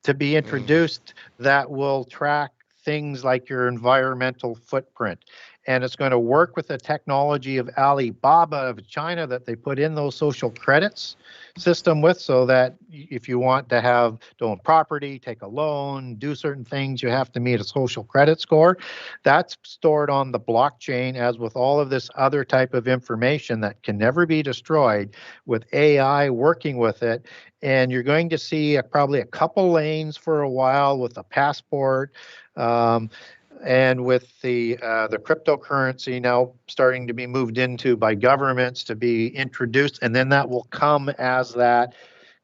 to be introduced that will track things like your environmental footprint. And it's going to work with the technology of Alibaba of China that they put in those social credits system with, so that if you want to own property, take a loan, do certain things, you have to meet a social credit score. That's stored on the blockchain, as with all of this other type of information that can never be destroyed, with AI working with it. And you're going to see probably a couple lanes for a while with a passport, and with the cryptocurrency now starting to be moved into by governments to be introduced, and then that will come as that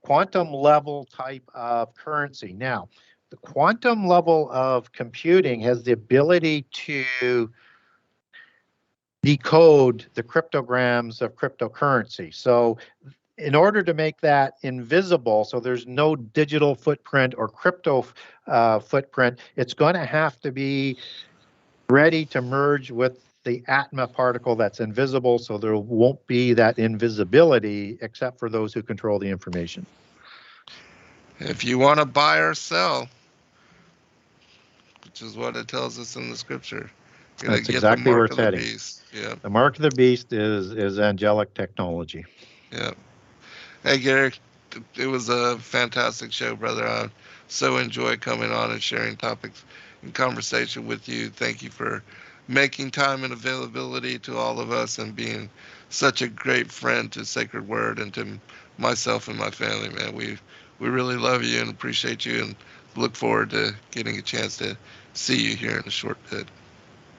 quantum level type of currency. Now, the quantum level of computing has the ability to decode the cryptograms of cryptocurrency. So in order to make that invisible, so there's no digital footprint or crypto footprint, it's going to have to be ready to merge with the Atma particle that's invisible, so there won't be that invisibility except for those who control the information. If you want to buy or sell, which is what it tells us in the scripture, you gotta That's get exactly the where mark it's of heading. the beast. Yeah, The mark of the beast is angelic technology. yeah. Hey, Gary, it was a fantastic show, brother. I so enjoy coming on and sharing topics and conversation with you. Thank you for making time and availability to all of us and being such a great friend to Sacred Word and to myself and my family, man. We really love you and appreciate you and look forward to getting a chance to see you here in a short bit.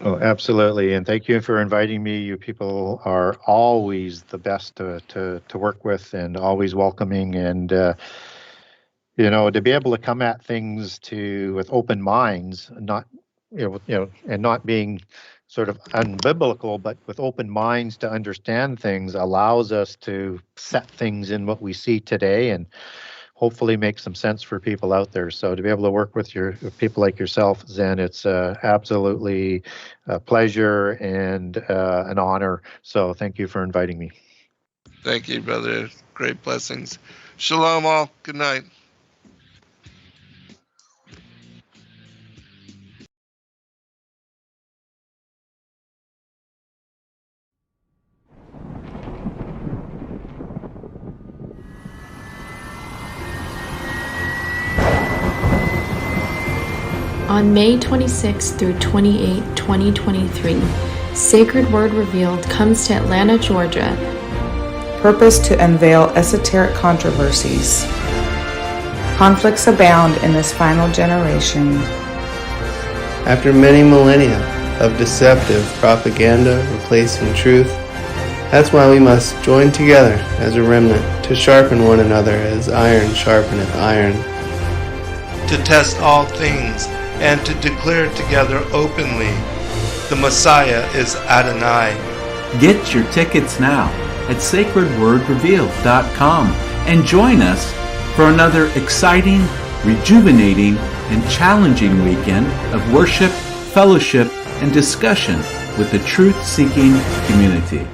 Oh, absolutely. And thank you for inviting me. You people are always the best to work with and always welcoming. And, to be able to come at things with open minds, not, and not being sort of unbiblical, but with open minds to understand things allows us to set things in what we see today and hopefully make some sense for people out there. So to be able to work with people like yourself, Zen, it's absolutely a pleasure and an honor. So thank you for inviting me. Thank you, brother. Great blessings. Shalom all. Good night. On May 26 through 28, 2023, Sacred Word Revealed comes to Atlanta, Georgia. Purpose to unveil esoteric controversies. Conflicts abound in this final generation. After many millennia of deceptive propaganda replacing truth, that's why we must join together as a remnant to sharpen one another as iron sharpeneth iron. To test all things and to declare together openly, the Messiah is Adonai. Get your tickets now at sacredwordrevealed.com and join us for another exciting, rejuvenating, and challenging weekend of worship, fellowship, and discussion with the truth-seeking community.